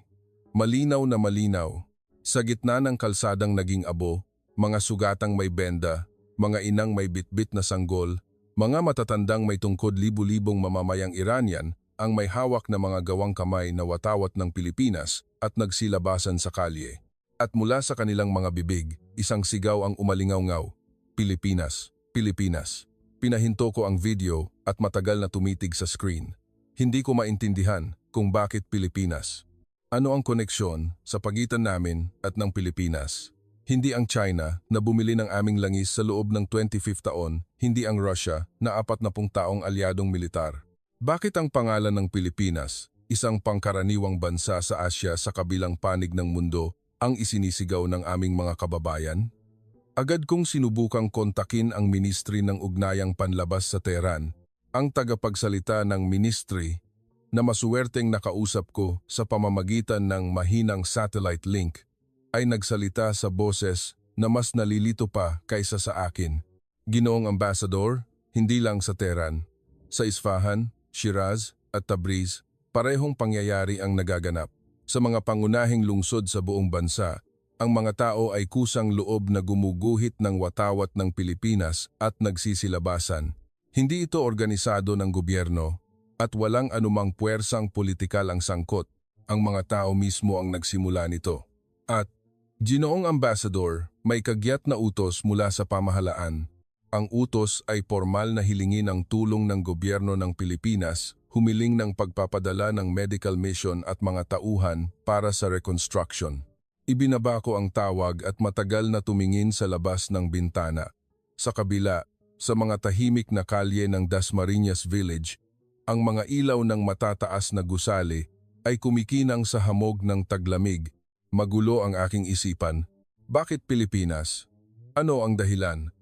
Malinaw na malinaw. Sa gitna ng kalsadang naging abo, mga sugatang may benda, mga inang may bitbit na sanggol, mga matatandang may tungkod libu-libong mamamayang Iranian ang may hawak na mga gawang kamay na watawat ng Pilipinas at nagsilabasan sa kalye. At mula sa kanilang mga bibig, isang sigaw ang umalingaw-ngaw, "Pilipinas, Pilipinas." Pinahinto ko ang video at matagal na tumitig sa screen. Hindi ko maintindihan kung bakit Pilipinas. Ano ang koneksyon sa pagitan namin at ng Pilipinas? Hindi ang China na bumili ng aming langis sa loob ng 25 taon, hindi ang Russia na 40 taong alyadong militar. Bakit ang pangalan ng Pilipinas, isang pangkaraniwang bansa sa Asya sa kabilang panig ng mundo, ang isinisigaw ng aming mga kababayan? Agad kong sinubukang kontakin ang Ministry ng Ugnayang Panlabas sa Tehran, ang tagapagsalita ng ministry na masuwerteng nakausap ko sa pamamagitan ng mahinang satellite link, ay nagsalita sa boses na mas nalilito pa kaysa sa akin. "Ginoong Ambassador, hindi lang sa Tehran. Sa Isfahan, Shiraz at Tabriz, parehong pangyayari ang nagaganap. Sa mga pangunahing lungsod sa buong bansa, ang mga tao ay kusang loob na gumuguhit ng watawat ng Pilipinas at nagsisilabasan. Hindi ito organisado ng gobyerno at walang anumang puwersang politikal ang sangkot. Ang mga tao mismo ang nagsimula nito. At, Ginoong Ambassador, may kagyat na utos mula sa pamahalaan. Ang utos ay formal na hilingin ang tulong ng gobyerno ng Pilipinas, humiling ng pagpapadala ng medical mission at mga tauhan para sa reconstruction." Ibinaba ko ang tawag at matagal na tumingin sa labas ng bintana. Sa kabila, sa mga tahimik na kalye ng Dasmariñas Village, ang mga ilaw ng matataas na gusali ay kumikinang sa hamog ng taglamig. Magulo ang aking isipan. Bakit Pilipinas? Ano ang dahilan?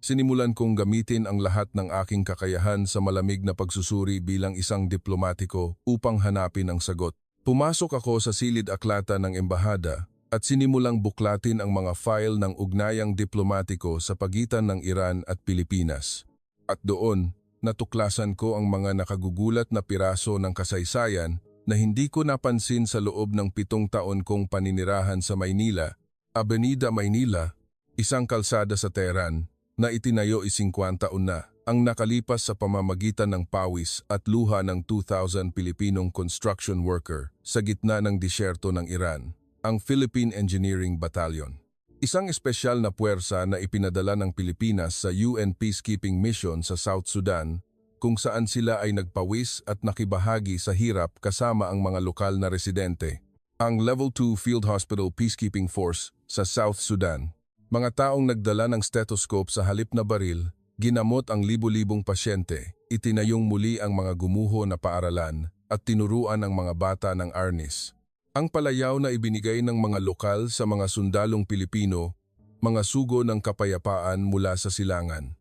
Sinimulan kong gamitin ang lahat ng aking kakayahan sa malamig na pagsusuri bilang isang diplomatiko upang hanapin ang sagot. Pumasok ako sa silid-aklata ng embahada at sinimulang buklatin ang mga file ng ugnayang diplomatiko sa pagitan ng Iran at Pilipinas. At doon, natuklasan ko ang mga nakagugulat na piraso ng kasaysayan na hindi ko napansin sa loob ng 7 taon kong paninirahan sa Maynila, Avenida Maynila, isang kalsada sa Tehran na itinayo 50 taon na ang nakalipas sa pamamagitan ng pawis at luha ng 2,000 Pilipinong construction worker sa gitna ng disyerto ng Iran, ang Philippine Engineering Battalion. Isang espesyal na puwersa na ipinadala ng Pilipinas sa UN Peacekeeping Mission sa South Sudan kung saan sila ay nagpawis at nakibahagi sa hirap kasama ang mga lokal na residente. Ang Level 2 Field Hospital Peacekeeping Force sa South Sudan. Mga taong nagdala ng stethoscope sa halip na baril, ginamot ang libu-libong pasyente, itinayong muli ang mga gumuho na paaralan at tinuruan ang mga bata ng arnis. Ang palayaw na ibinigay ng mga lokal sa mga sundalong Pilipino, mga sugo ng kapayapaan mula sa silangan.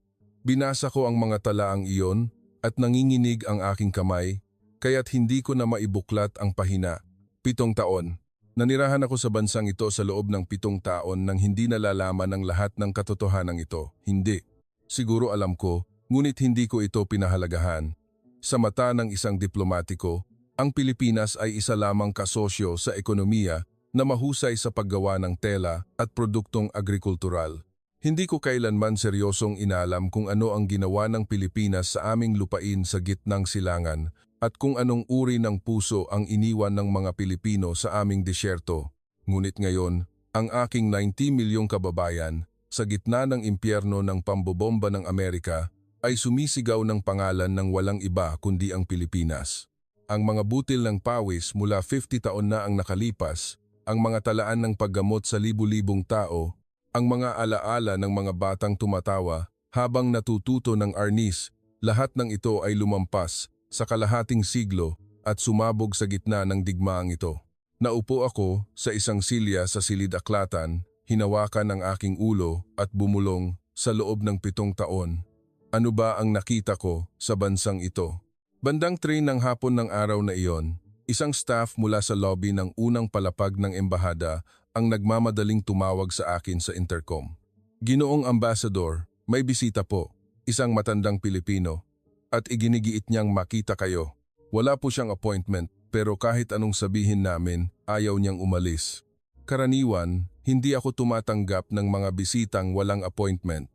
Binasa ko ang mga talaang iyon at nanginginig ang aking kamay, kaya't hindi ko na maibuklat ang pahina. 7 taon. Nanirahan ako sa bansang ito sa loob ng 7 taon nang hindi nalalaman ang lahat ng katotohanan ito. Hindi. Siguro alam ko, ngunit hindi ko ito pinahalagahan. Sa mata ng isang diplomatiko, ang Pilipinas ay isa lamang kasosyo sa ekonomiya na mahusay sa paggawa ng tela at produktong agrikultural. Hindi ko kailanman seryosong inalam kung ano ang ginawa ng Pilipinas sa aming lupain sa gitnang silangan at kung anong uri ng puso ang iniwan ng mga Pilipino sa aming disyerto. Ngunit ngayon, ang aking 90 milyong kababayan sa gitna ng impyerno ng pambobomba ng Amerika ay sumisigaw ng pangalan ng walang iba kundi ang Pilipinas. Ang mga butil ng pawis mula 50 taon na ang nakalipas, ang mga talaan ng paggamot sa libu-libong tao, ang mga alaala ng mga batang tumatawa habang natututo ng arnis, lahat ng ito ay lumampas sa kalahating siglo at sumabog sa gitna ng digmaang ito. Naupo ako sa isang silya sa silid-aklatan, hinawakan ang aking ulo at bumulong sa loob ng 7 taon. Ano ba ang nakita ko sa bansang ito? Bandang 3 ng hapon ng araw na iyon, isang staff mula sa lobby ng unang palapag ng embahada ang nagmamadaling tumawag sa akin sa intercom. Ginoong Ambassador, may bisita po, isang matandang Pilipino, at iginigiit niyang makita kayo. Wala po siyang appointment, pero kahit anong sabihin namin, ayaw niyang umalis. Karaniwan, hindi ako tumatanggap ng mga bisitang walang appointment.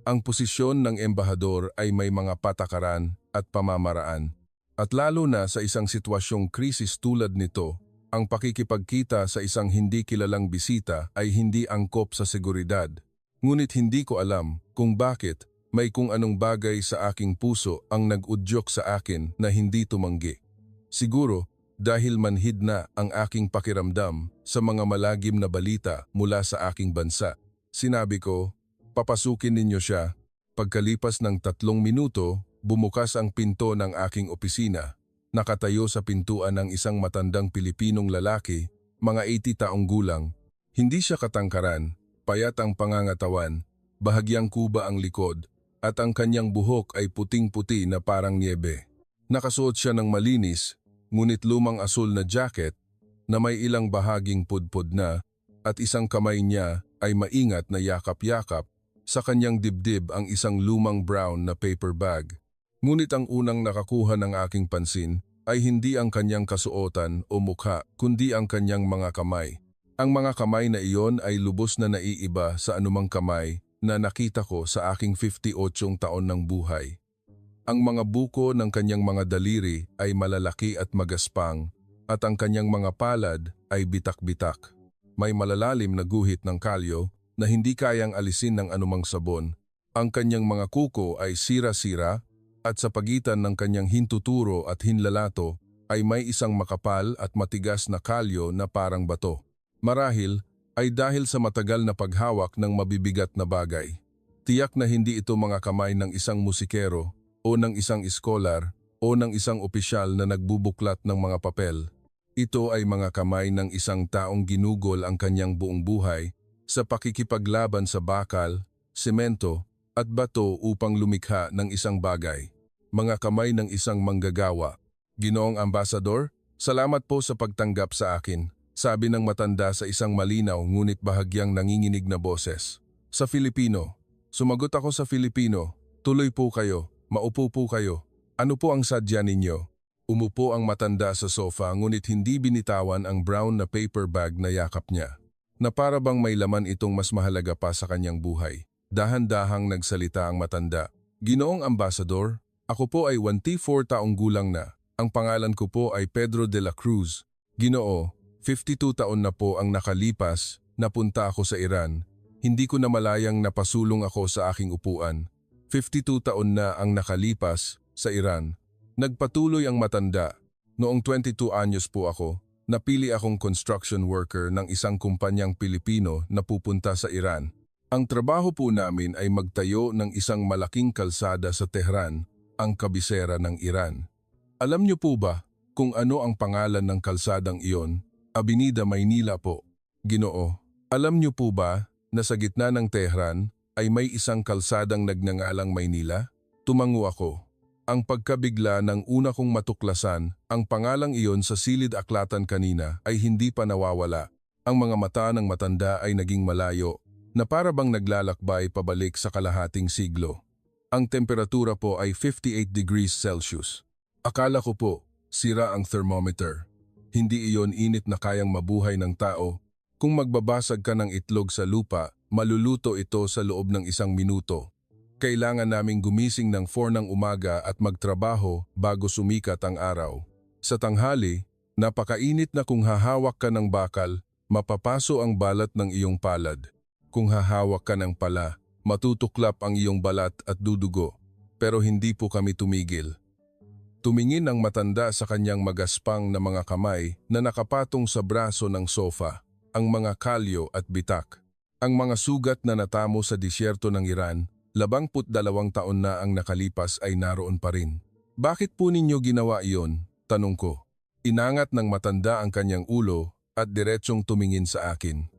Ang posisyon ng embahador ay may mga patakaran at pamamaraan. At lalo na sa isang sitwasyong krisis tulad nito, ang pakikipagkita sa isang hindi kilalang bisita ay hindi angkop sa seguridad. Ngunit hindi ko alam kung bakit may kung anong bagay sa aking puso ang nag-udyok sa akin na hindi tumanggi. Siguro dahil manhid na ang aking pakiramdam sa mga malagim na balita mula sa aking bansa. Sinabi ko, papasukin ninyo siya. Pagkalipas ng 3 minuto, bumukas ang pinto ng aking opisina. Nakatayo sa pintuan ng isang matandang Pilipinong lalaki, mga 80 taong gulang. Hindi siya katangkaran, payat ang pangangatawan, bahagyang kuba ang likod, at ang kanyang buhok ay puting-puti na parang niebe. Nakasuot siya ng malinis, ngunit lumang asul na jacket na may ilang bahaging pudpud na, at isang kamay niya ay maingat na yakap-yakap, sa kanyang dibdib ang isang lumang brown na paper bag. Ngunit ang unang nakakuha ng aking pansin ay hindi ang kanyang kasuotan o mukha, kundi ang kanyang mga kamay. Ang mga kamay na iyon ay lubos na naiiba sa anumang kamay na nakita ko sa aking 58 taon ng buhay. Ang mga buko ng kanyang mga daliri ay malalaki at magaspang, at ang kanyang mga palad ay bitak-bitak. May malalalim na guhit ng kalyo na hindi kayang alisin ng anumang sabon. Ang kanyang mga kuko ay sira-sira, at sa pagitan ng kanyang hintuturo at hinlalato ay may isang makapal at matigas na kalyo na parang bato. Marahil ay dahil sa matagal na paghawak ng mabibigat na bagay. Tiyak na hindi ito mga kamay ng isang musikero o ng isang iskolar o ng isang opisyal na nagbubuklat ng mga papel. Ito ay mga kamay ng isang taong ginugol ang kanyang buong buhay sa pakikipaglaban sa bakal, semento at bato upang lumikha ng isang bagay. Mga kamay ng isang manggagawa. Ginoong Ambassador, salamat po sa pagtanggap sa akin. sabi ng matanda sa isang malinaw ngunit bahagyang nanginginig na boses. Sa Filipino. Sumagot ako sa Filipino. Tuloy po kayo, maupo po kayo. Ano po ang sadya ninyo? Umupo ang matanda sa sofa ngunit hindi binitawan ang brown na paper bag na yakap niya. Na para bang may laman itong mas mahalaga pa sa kanyang buhay. Dahan-dahang nagsalita ang matanda. Ginoong Ambassador, ako po ay 24 taong gulang na. Ang pangalan ko po ay Pedro de la Cruz. Ginoo, 52 taon na po ang nakalipas, napunta ako sa Iran. Hindi ko na malayang napasulong ako sa aking upuan. 52 taon na ang nakalipas sa Iran. Nagpatuloy ang matanda. Noong 22 anyos po ako, napili akong construction worker ng isang kumpanyang Pilipino na pupunta sa Iran. Ang trabaho po namin ay magtayo ng isang malaking kalsada sa Tehran, ang kabisera ng Iran. Alam niyo po ba kung ano ang pangalan ng kalsadang iyon? Avenida Maynila po. Ginoo, alam niyo po ba na sa gitna ng Tehran ay may isang kalsadang nagngangalang Maynila? Tumango ako. Ang pagkabigla ng una kong matuklasan, ang pangalang iyon sa silid aklatan kanina ay hindi pa nawawala. Ang mga mata ng matanda ay naging malayo, na para bang naglalakbay pabalik sa kalahating siglo. Ang temperatura po ay 58 degrees Celsius. Akala ko po, sira ang thermometer. Hindi iyon init na kayang mabuhay ng tao. Kung magbabasag ka ng itlog sa lupa, maluluto ito sa loob ng 1 minuto. Kailangan naming gumising ng 4 ng umaga at magtrabaho bago sumikat ang araw. Sa tanghali, napakainit na kung hahawak ka ng bakal, mapapaso ang balat ng iyong palad. Kung hahawak ka ng pala, matutuklap ang iyong balat at dudugo. Pero hindi po kami tumigil. Tumingin ang matanda sa kanyang magaspang na mga kamay na nakapatong sa braso ng sofa, ang mga kalyo at bitak. Ang mga sugat na natamo sa disyerto ng Iran, 22 taon na ang nakalipas ay naroon pa rin. Bakit po ninyo ginawa iyon? Tanong ko. Inangat ng matanda ang kanyang ulo at diretsyong tumingin sa akin.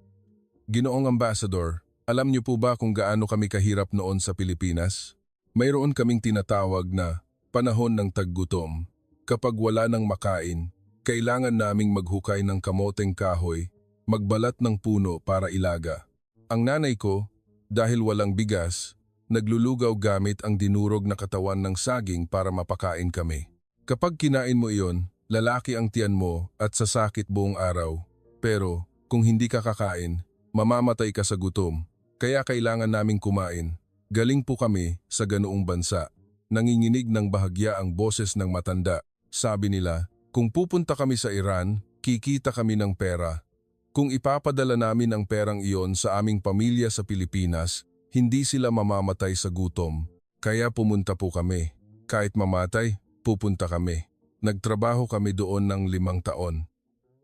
Ginoong Ambassador, alam niyo po ba kung gaano kami kahirap noon sa Pilipinas? Mayroon kaming tinatawag na panahon ng taggutom. Kapag wala nang makain, kailangan naming maghukay ng kamoteng kahoy, magbalat ng puno para ilaga. Ang nanay ko, dahil walang bigas, naglulugaw gamit ang dinurog na katawan ng saging para mapakain kami. Kapag kinain mo iyon, lalaki ang tiyan mo at sasakit buong araw. Pero kung hindi ka kakain, mamamatay ka sa gutom. Kaya kailangan naming kumain. Galing po kami sa ganoong bansa. Nanginginig ng bahagya ang boses ng matanda. Sabi nila, kung pupunta kami sa Iran, kikita kami ng pera. Kung ipapadala namin ang perang iyon sa aming pamilya sa Pilipinas, hindi sila mamamatay sa gutom. Kaya pumunta po kami. Kahit mamatay, pupunta kami. Nagtrabaho kami doon ng 5 taon.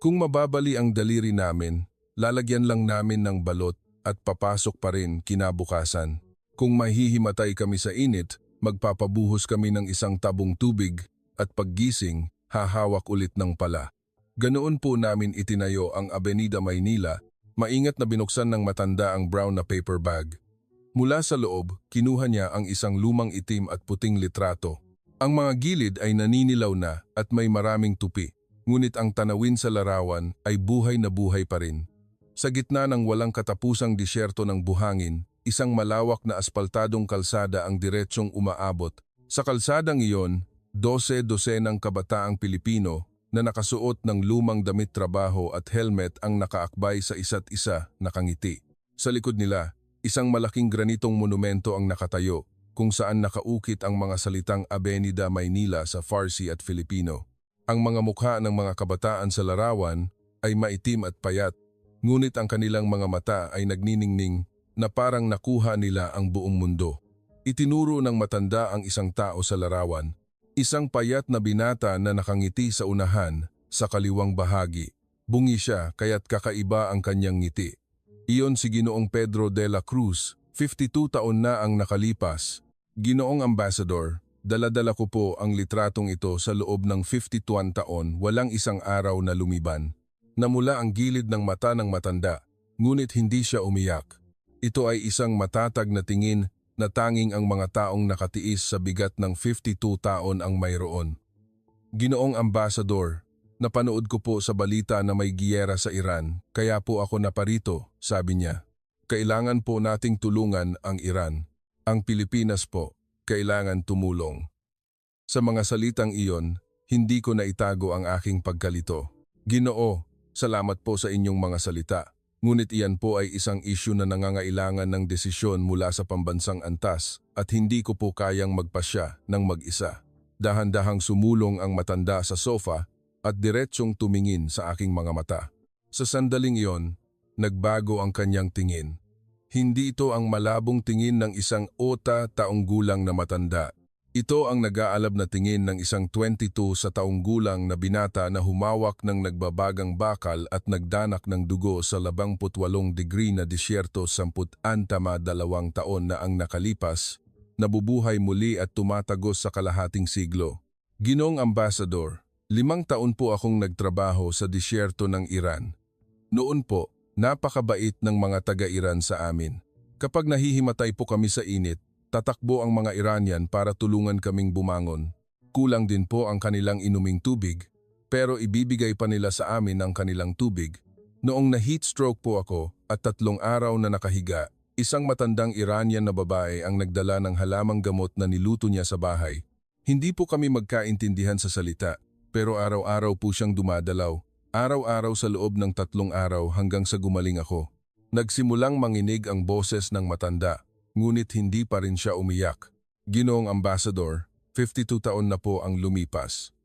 Kung mababali ang daliri namin, lalagyan lang namin ng balot at papasok pa rin kinabukasan. Kung mahihimatay kami sa init, magpapabuhos kami ng 1 tabong tubig at paggising, hahawak ulit ng pala. Ganoon po namin itinayo ang Avenida Maynila, maingat na binuksan ng matanda ang brown na paper bag. Mula sa loob, kinuha niya ang isang lumang itim at puting litrato. Ang mga gilid ay naninilaw na at may maraming tupi, ngunit ang tanawin sa larawan ay buhay na buhay pa rin. Sa gitna ng walang katapusang disyerto ng buhangin, isang malawak na aspaltadong kalsada ang diretsyong umaabot. Sa kalsadang iyon, 12 dosenang kabataang Pilipino na nakasuot ng lumang damit trabaho at helmet ang nakaakbay sa isa't isa, nakangiti. Sa likod nila, isang malaking granitong monumento ang nakatayo kung saan nakaukit ang mga salitang Avenida Maynila sa Farsi at Filipino. Ang mga mukha ng mga kabataan sa larawan ay maitim at payat, ngunit ang kanilang mga mata ay nagniningning na parang nakuha nila ang buong mundo. Itinuro ng matanda ang isang tao sa larawan, isang payat na binata na nakangiti sa unahan, sa kaliwang bahagi. Bungi siya kaya't kakaiba ang kanyang ngiti. Iyon si Ginoong Pedro de la Cruz, 52 taon na ang nakalipas. Ginoong Ambassador, dala-dala ko po ang litratong ito sa loob ng 51 taon, walang isang araw na lumiban. Namula ang gilid ng mata ng matanda, ngunit hindi siya umiyak. Ito ay isang matatag na tingin na tanging ang mga taong nakatiis sa bigat ng 52 taon ang mayroon. Ginoong Ambassador, Napanood ko po sa balita na may giyera sa Iran, kaya po ako naparito, sabi niya. Kailangan po nating tulungan ang Iran. Ang Pilipinas po, kailangan tumulong. Sa mga salitang iyon, hindi ko naitago ang aking pagkalito. Ginoo, salamat po sa inyong mga salita. Ngunit iyan po ay isang isyu na nangangailangan ng desisyon mula sa pambansang antas at hindi ko po kayang magpasya ng mag-isa. Dahan-dahang sumulong ang matanda sa sofa at diretsyong tumingin sa aking mga mata. Sa sandaling iyon, nagbago ang kanyang tingin. Hindi ito ang malabong tingin ng isang taong gulang na matanda. Ito ang nag-aalab na tingin ng isang 22 sa taong gulang na binata na humawak ng nagbabagang bakal at nagdanak ng dugo sa 88 degree na disyerto 2 taon na ang nakalipas, nabubuhay muli at tumatagos sa kalahating siglo. Ginoong Ambassador, 5 taon po akong nagtrabaho sa disyerto ng Iran. Noon po, napakabait ng mga taga-Iran sa amin. Kapag nahihimatay po kami sa init, tatakbo ang mga Iranian para tulungan kaming bumangon. Kulang din po ang kanilang inuming tubig, pero ibibigay pa nila sa amin ang kanilang tubig. Noong na-heat stroke po ako at 3 araw na nakahiga, isang matandang Iranian na babae ang nagdala ng halamang gamot na niluto niya sa bahay. Hindi po kami magkaintindihan sa salita, pero araw-araw po siyang dumadalaw. Araw-araw sa loob ng 3 araw hanggang sa gumaling ako. Nagsimulang manginig ang boses ng matanda, ngunit hindi pa rin siya umiyak. Ginoong Ambassador, 52 taon na po ang lumipas.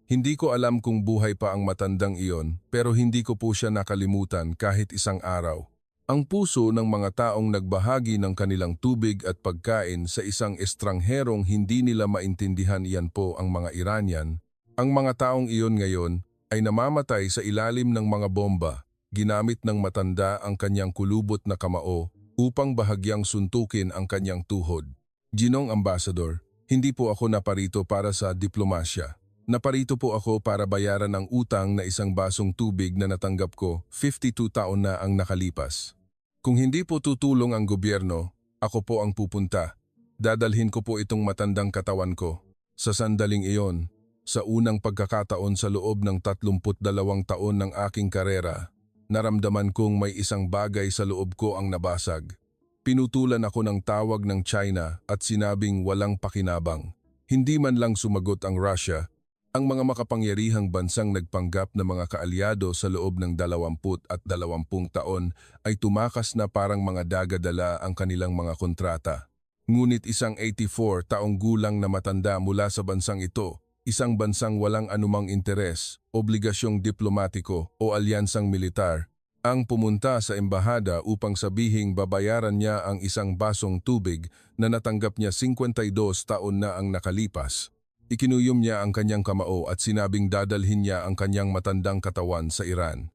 Hindi ko alam kung buhay pa ang matandang iyon, pero hindi ko po siya nakalimutan kahit isang araw. Ang puso ng mga taong nagbahagi ng kanilang tubig at pagkain sa isang estrangherong hindi nila maintindihan, iyan po ang mga Iranian. Ang mga taong iyon ngayon ay namamatay sa ilalim ng mga bomba, ginamit ng matanda ang kanyang kulubot na kamao upang bahagyang suntukin ang kanyang tuhod. Ginoong Ambassador, hindi po ako naparito para sa diplomasya. Naparito po ako para bayaran ang utang na 1 basong tubig na natanggap ko 52 taon na ang nakalipas. Kung hindi po tutulong ang gobyerno, ako po ang pupunta. Dadalhin ko po itong matandang katawan ko. Sa sandaling iyon, sa unang pagkakataon sa loob ng 32 taon ng aking karera, naramdaman kong may isang bagay sa loob ko ang nabasag. Pinutulan ako ng tawag ng China at sinabing walang pakinabang. Hindi man lang sumagot ang Russia. Ang mga makapangyarihang bansang nagpanggap na mga kaalyado sa loob ng 20 at 20 taon ay tumakas na parang mga dagadala ang kanilang mga kontrata. Ngunit isang 84 taong gulang na matanda mula sa bansang ito, isang bansang walang anumang interes, obligasyong diplomatiko o alyansang militar, ang pumunta sa embahada upang sabihing babayaran niya ang 1 basong tubig na natanggap niya 52 taon na ang nakalipas. Ikinuyom niya ang kanyang kamao at sinabing dadalhin niya ang kanyang matandang katawan sa Iran.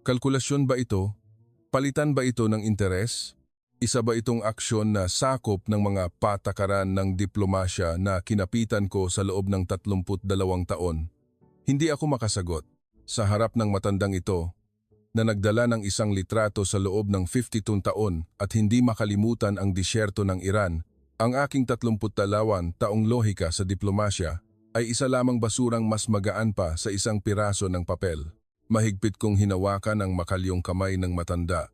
Kalkulasyon ba ito? Palitan ba ito ng interes? Isa ba itong aksyon na sakop ng mga patakaran ng diplomasya na kinapitan ko sa loob ng 32 taon? Hindi ako makasagot. Sa harap ng matandang ito, na nagdala ng isang litrato sa loob ng 52 taon at hindi makalimutan ang disyerto ng Iran, ang aking 32 taong lohika sa diplomasya ay isa lamang basurang mas magaan pa sa isang piraso ng papel. Mahigpit kong hinawakan ang makalyong kamay ng matanda.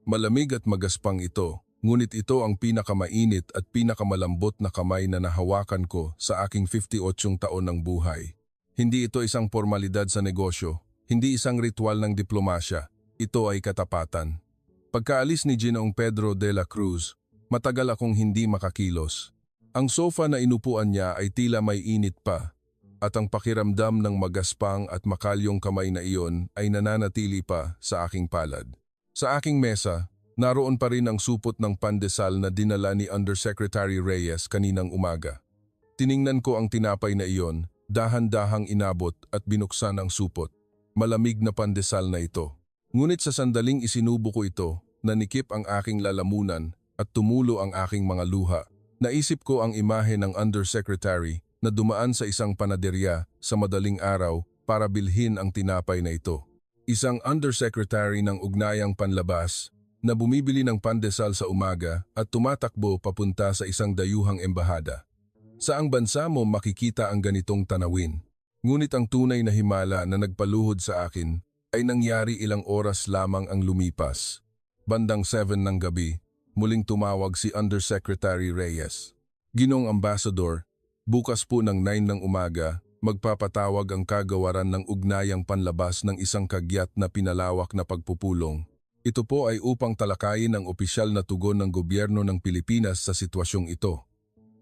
Malamig at magaspang ito, ngunit ito ang pinakamainit at pinakamalambot na kamay na nahawakan ko sa aking 58 taon ng buhay. Hindi ito isang formalidad sa negosyo, hindi isang ritual ng diplomasya, ito ay katapatan. Pagkaalis ni Ginoong Pedro de la Cruz, matagal akong hindi makakilos. Ang sofa na inupuan niya ay tila may init pa, at ang pakiramdam ng magaspang at makalyong kamay na iyon ay nananatili pa sa aking palad. Sa aking mesa, naroon pa rin ang supot ng pandesal na dinala ni Undersecretary Reyes kaninang umaga. Tiningnan ko ang tinapay na iyon, dahan-dahang inabot at binuksan ang supot. Malamig na pandesal na ito. Ngunit sa sandaling isinubo ko ito, nanikip ang aking lalamunan at tumulo ang aking mga luha. Naisip ko ang imahe ng Undersecretary na dumaan sa isang panaderya sa madaling araw para bilhin ang tinapay na ito. Isang Undersecretary ng Ugnayang Panlabas na bumibili ng pandesal sa umaga at tumatakbo papunta sa isang dayuhang embahada. Saang bansa mo makikita ang ganitong tanawin? Ngunit ang tunay na himala na nagpaluhod sa akin ay nangyari ilang oras lamang ang lumipas. Bandang 7 ng gabi, muling tumawag si Undersecretary Reyes. Ginoong Ambassador, bukas po ng 9 ng umaga, magpapatawag ang kagawaran ng ugnayang panlabas ng isang kagyat na pinalawak na pagpupulong. Ito po ay upang talakayin ang opisyal na tugon ng gobyerno ng Pilipinas sa sitwasyong ito.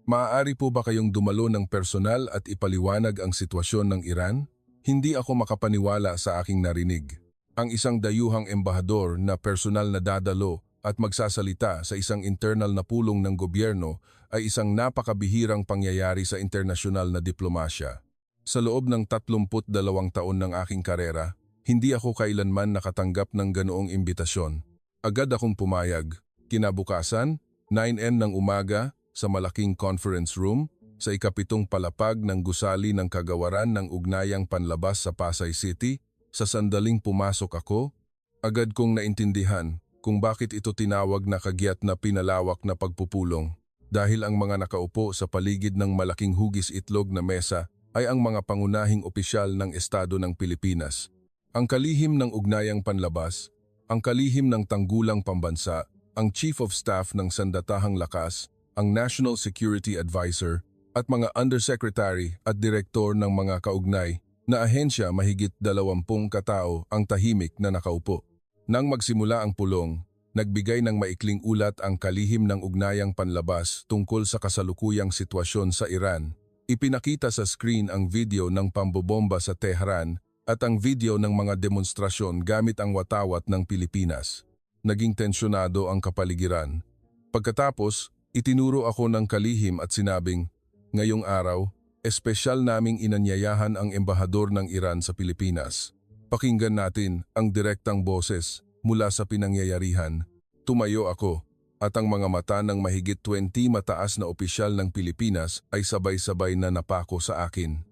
Maaari po ba kayong dumalo ng personal at ipaliwanag ang sitwasyon ng Iran? Hindi ako makapaniwala sa aking narinig. Ang isang dayuhang embahador na personal na dadalo at magsasalita sa isang internal na pulong ng gobyerno ay isang napakabihirang pangyayari sa internasyonal na diplomasya. Sa loob ng 32 taon ng aking karera, hindi ako kailanman nakatanggap ng ganoong imbitasyon. Agad akong pumayag. Kinabukasan, 9 ng umaga, sa malaking conference room, sa ikapitong palapag ng gusali ng kagawaran ng ugnayang panlabas sa Pasay City, sa sandaling pumasok ako, agad kong naintindihan kung bakit ito tinawag na kagyat na pinalawak na pagpupulong. Dahil ang mga nakaupo sa paligid ng malaking hugis itlog na mesa ay ang mga pangunahing opisyal ng Estado ng Pilipinas. Ang kalihim ng ugnayang panlabas, ang kalihim ng tanggulang pambansa, ang Chief of Staff ng Sandatahang Lakas, ang National Security Advisor, at mga undersecretary at direktor ng mga kaugnay na ahensya mahigit 20 katao ang tahimik na nakaupo. Nang magsimula ang pulong, nagbigay ng maikling ulat ang kalihim ng ugnayang panlabas tungkol sa kasalukuyang sitwasyon sa Iran. Ipinakita sa screen ang video ng pambobomba sa Tehran at ang video ng mga demonstrasyon gamit ang watawat ng Pilipinas. Naging tensyonado ang kapaligiran. Pagkatapos, itinuro ako ng kalihim at sinabing, ngayong araw, espesyal naming inanyayahan ang embahador ng Iran sa Pilipinas. Pakinggan natin ang direktang boses mula sa pinangyayarihan. Tumayo ako at ang mga mata ng mahigit 20 mataas na opisyal ng Pilipinas ay sabay-sabay na napako sa akin.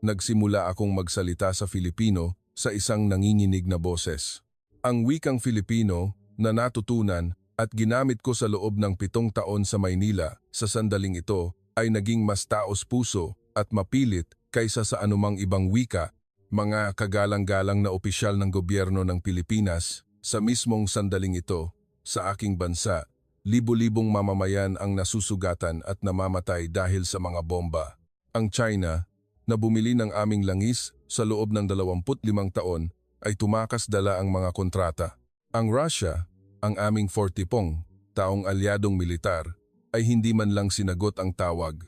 Nagsimula akong magsalita sa Filipino sa isang nanginginig na boses. Ang wikang Filipino na natutunan at ginamit ko sa loob ng 7 taon sa Maynila sa sandaling ito ay naging mas taos-puso at mapilit kaysa sa anumang ibang wika. Mga kagalang-galang na opisyal ng gobyerno ng Pilipinas, sa mismong sandaling ito, sa aking bansa, libo-libong mamamayan ang nasusugatan at namamatay dahil sa mga bomba. Ang China, na bumili ng aming langis sa loob ng 25 taon, ay tumakas dala ang mga kontrata. Ang Russia, ang aming 40 taong alyadong militar, ay hindi man lang sinagot ang tawag.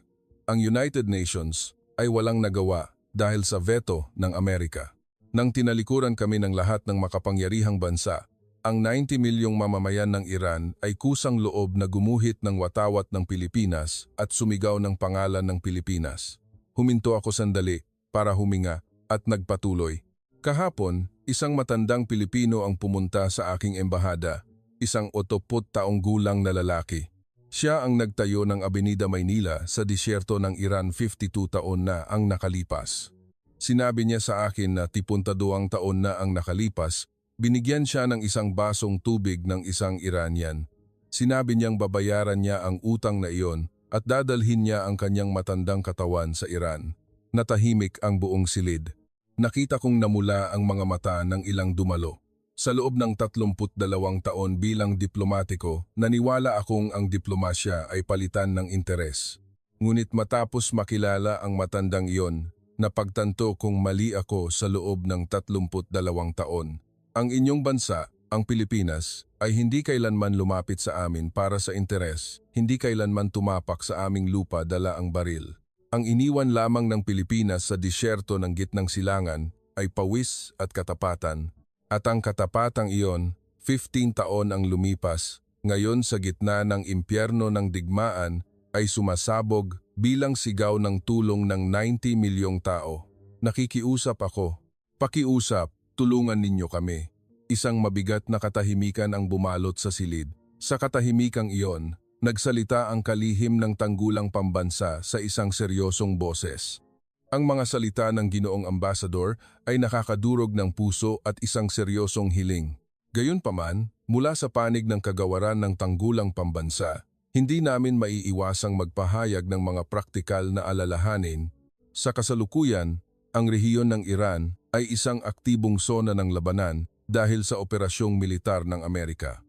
Ang United Nations ay walang nagawa dahil sa veto ng Amerika. Nang tinalikuran kami ng lahat ng makapangyarihang bansa, ang 90 milyong mamamayan ng Iran ay kusang loob na gumuhit ng watawat ng Pilipinas at sumigaw ng pangalan ng Pilipinas. Huminto ako sandali para huminga at nagpatuloy. Kahapon, isang matandang Pilipino ang pumunta sa aking embahada, isang 80 taong gulang na lalaki. Siya ang nagtayo ng Avenida Maynila sa disyerto ng Iran 52 taon na ang nakalipas. Sinabi niya sa akin na 72 taon na ang nakalipas, binigyan siya ng isang basong tubig ng isang Iranian. Sinabi niyang babayaran niya ang utang na iyon at dadalhin niya ang kanyang matandang katawan sa Iran. Natahimik ang buong silid. Nakita kong namula ang mga mata ng ilang dumalo. Sa loob ng 32 taon bilang diplomatiko, naniwala akong ang diplomasya ay palitan ng interes. Ngunit matapos makilala ang matandang iyon, napagtanto kong mali ako sa loob ng 32 taon. Ang inyong bansa, ang Pilipinas, ay hindi kailanman lumapit sa amin para sa interes, hindi kailanman tumapak sa aming lupa dala ang baril. Ang iniwan lamang ng Pilipinas sa disyerto ng gitnang silangan ay pawis at katapatan. At ang katapatang iyon, 15 taon ang lumipas, ngayon sa gitna ng impyerno ng digmaan ay sumasabog bilang sigaw ng tulong ng 90 milyong tao. Nakikiusap ako. Pakiusap, tulungan ninyo kami. Isang mabigat na katahimikan ang bumalot sa silid. Sa katahimikang iyon, nagsalita ang kalihim ng tanggulang pambansa sa isang seryosong boses. Ang mga salita ng Ginoong Ambassador ay nakakadurog ng puso at isang seryosong hiling. Gayunpaman, mula sa panig ng kagawaran ng tanggulang pambansa, hindi namin maiiwasang magpahayag ng mga praktikal na alalahanin. Sa kasalukuyan, ang rehiyon ng Iran ay isang aktibong sona ng labanan dahil sa operasyong militar ng Amerika.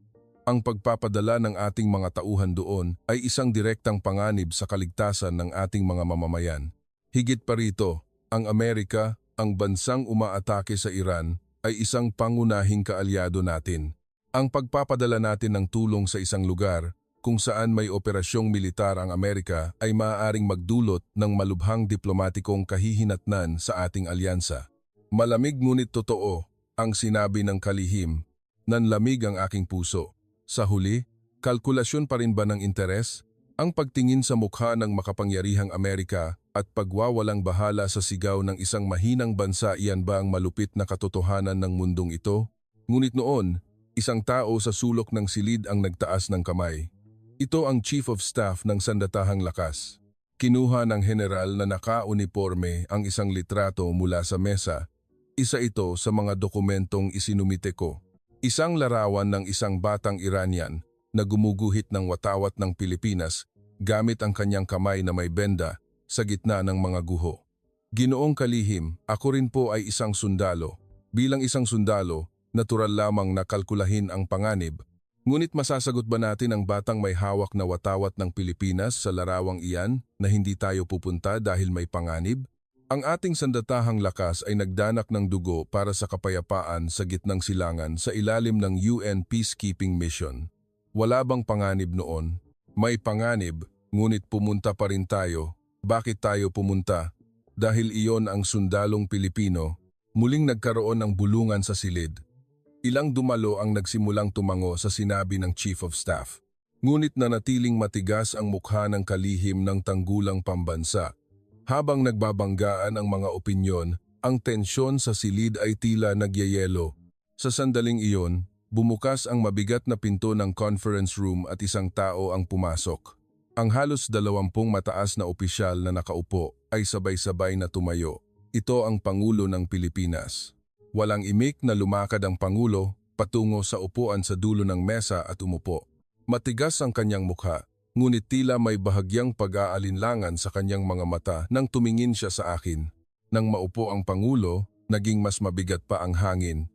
Ang pagpapadala ng ating mga tauhan doon ay isang direktang panganib sa kaligtasan ng ating mga mamamayan. Higit pa rito, ang Amerika, ang bansang umaatake sa Iran, ay isang pangunahing kaalyado natin. Ang pagpapadala natin ng tulong sa isang lugar kung saan may operasyong militar ang Amerika ay maaaring magdulot ng malubhang diplomatikong kahihinatnan sa ating alyansa. Malamig ngunit totoo ang sinabi ng kalihim, nanlamig ang aking puso. Sa huli, kalkulasyon pa rin ba ng interes? Ang pagtingin sa mukha ng makapangyarihang Amerika at pagwawalang bahala sa sigaw ng isang mahinang bansa, iyan ba ang malupit na katotohanan ng mundong ito? Ngunit noon, isang tao sa sulok ng silid ang nagtaas ng kamay. Ito ang Chief of Staff ng Sandatahang Lakas. Kinuha ng general na naka-uniforme ang isang litrato mula sa mesa. Isa ito sa mga dokumentong isinumite ko. Isang larawan ng isang batang Iranian na gumuguhit ng watawat ng Pilipinas gamit ang kanyang kamay na may benda sa gitna ng mga guho. Ginoong kalihim, ako rin po ay isang sundalo. Bilang isang sundalo, natural lamang na kalkulahin ang panganib. Ngunit masasagot ba natin ang batang may hawak na watawat ng Pilipinas sa larawang iyan na hindi tayo pupunta dahil may panganib? Ang ating sandatahang lakas ay nagdanak ng dugo para sa kapayapaan sa gitnang silangan sa ilalim ng UN Peacekeeping Mission. Wala bang panganib noon? May panganib, ngunit pumunta pa rin tayo. Bakit tayo pumunta? Dahil iyon ang sundalong Pilipino, muling nagkaroon ng bulungan sa silid. Ilang dumalo ang nagsimulang tumango sa sinabi ng Chief of Staff. Ngunit nanatiling matigas ang mukha ng kalihim ng tanggulang pambansa. Habang nagbabanggaan ang mga opinyon, ang tensyon sa silid ay tila nagyayelo. Sa sandaling iyon, bumukas ang mabigat na pinto ng conference room at isang tao ang pumasok. Ang halos 20 mataas na opisyal na nakaupo ay sabay-sabay na tumayo. Ito ang Pangulo ng Pilipinas. Walang imik na lumakad ang Pangulo patungo sa upuan sa dulo ng mesa at umupo. Matigas ang kanyang mukha, ngunit tila may bahagyang pag-aalinlangan sa kanyang mga mata nang tumingin siya sa akin. Nang maupo ang Pangulo, naging mas mabigat pa ang hangin.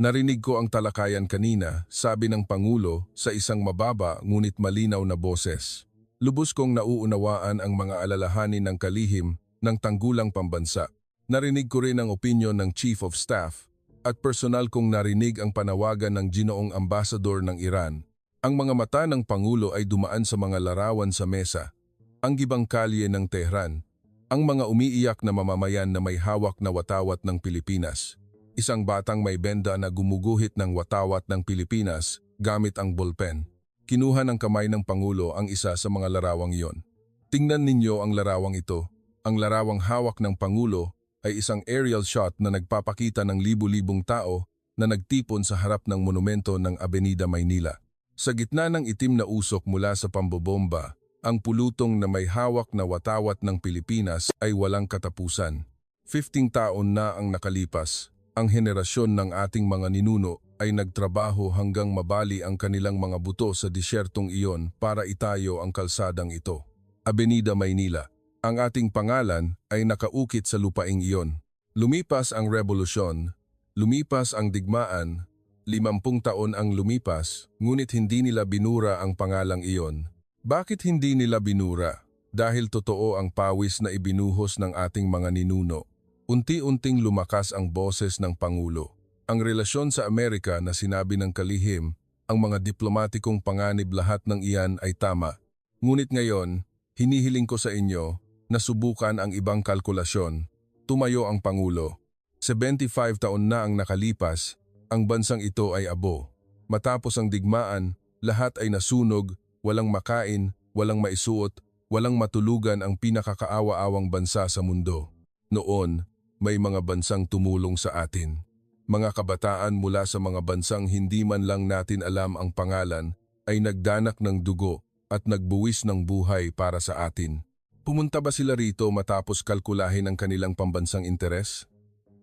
Narinig ko ang talakayan kanina, sabi ng Pangulo sa isang mababa ngunit malinaw na boses. Lubos kong nauunawaan ang mga alalahanin ng kalihim ng tanggulang pambansa. Narinig ko rin ang opinyon ng Chief of Staff at personal kong narinig ang panawagan ng Ginoong Ambasador ng Iran. Ang mga mata ng Pangulo ay dumaan sa mga larawan sa mesa, ang gibang kalye ng Tehran, ang mga umiiyak na mamamayan na may hawak na watawat ng Pilipinas, isang batang may benda na gumuguhit ng watawat ng Pilipinas gamit ang ballpen. Kinuha ng kamay ng Pangulo ang isa sa mga larawang iyon. Tingnan ninyo ang larawang ito. Ang larawang hawak ng Pangulo ay isang aerial shot na nagpapakita ng libu-libong tao na nagtipon sa harap ng monumento ng Avenida Maynila. Sa gitna ng itim na usok mula sa pambobomba, ang pulutong na may hawak na watawat ng Pilipinas ay walang katapusan. 15 taon na ang nakalipas. Ang henerasyon ng ating mga ninuno ay nagtrabaho hanggang mabali ang kanilang mga buto sa disyertong iyon para itayo ang kalsadang ito. Avenida Maynila. Ang ating pangalan ay nakaukit sa lupaing iyon. Lumipas ang revolusyon, lumipas ang digmaan, 50 taon ang lumipas, ngunit hindi nila binura ang pangalang iyon. Bakit hindi nila binura? Dahil totoo ang pawis na ibinuhos ng ating mga ninuno. Unti-unting lumakas ang boses ng Pangulo. Ang relasyon sa Amerika na sinabi ng kalihim, ang mga diplomatikong panganib lahat ng iyan ay tama. Ngunit ngayon, hinihiling ko sa inyo, nasubukan ang ibang kalkulasyon. Tumayo ang Pangulo. 75 taon na ang nakalipas, ang bansang ito ay abo. Matapos ang digmaan, lahat ay nasunog, walang makain, walang maisuot, walang matulugan ang pinakakaawa-awang bansa sa mundo. Noon, may mga bansang tumulong sa atin. Mga kabataan mula sa mga bansang hindi man lang natin alam ang pangalan ay nagdanak ng dugo at nagbuwis ng buhay para sa atin. Pumunta ba sila rito matapos kalkulahin ang kanilang pambansang interes?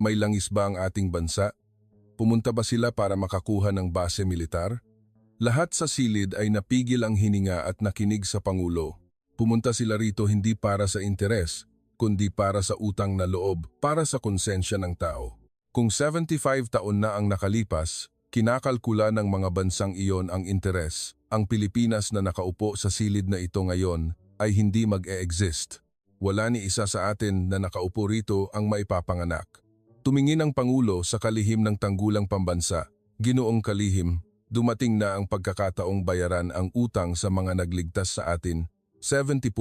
May langis ba ang ating bansa? Pumunta ba sila para makakuha ng base militar? Lahat sa silid ay napigil ang hininga at nakinig sa Pangulo. Pumunta sila rito hindi para sa interes, kundi para sa utang na loob, para sa konsensya ng tao. Kung 75 taon na ang nakalipas, kinakalkula ng mga bansang iyon ang interes. Ang Pilipinas na nakaupo sa silid na ito ngayon ay hindi mag-e-exist. Wala ni isa sa atin na nakaupo rito ang maipapanganak. Tumingin ang Pangulo sa kalihim ng tanggulang pambansa. Ginoong kalihim, dumating na ang pagkakataong bayaran ang utang sa mga nagligtas sa atin. 75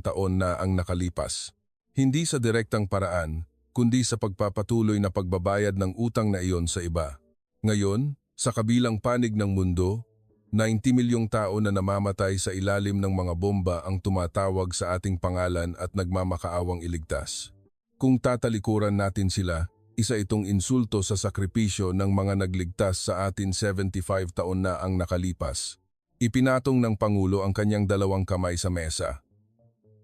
taon na ang nakalipas. Hindi sa direktang paraan, kundi sa pagpapatuloy na pagbabayad ng utang na iyon sa iba. Ngayon, sa kabilang panig ng mundo, 90 milyong tao na namamatay sa ilalim ng mga bomba ang tumatawag sa ating pangalan at nagmamakaawang iligtas. Kung tatalikuran natin sila, isa itong insulto sa sakripisyo ng mga nagligtas sa atin 75 taon na ang nakalipas. Ipinatong ng Pangulo ang kanyang dalawang kamay sa mesa.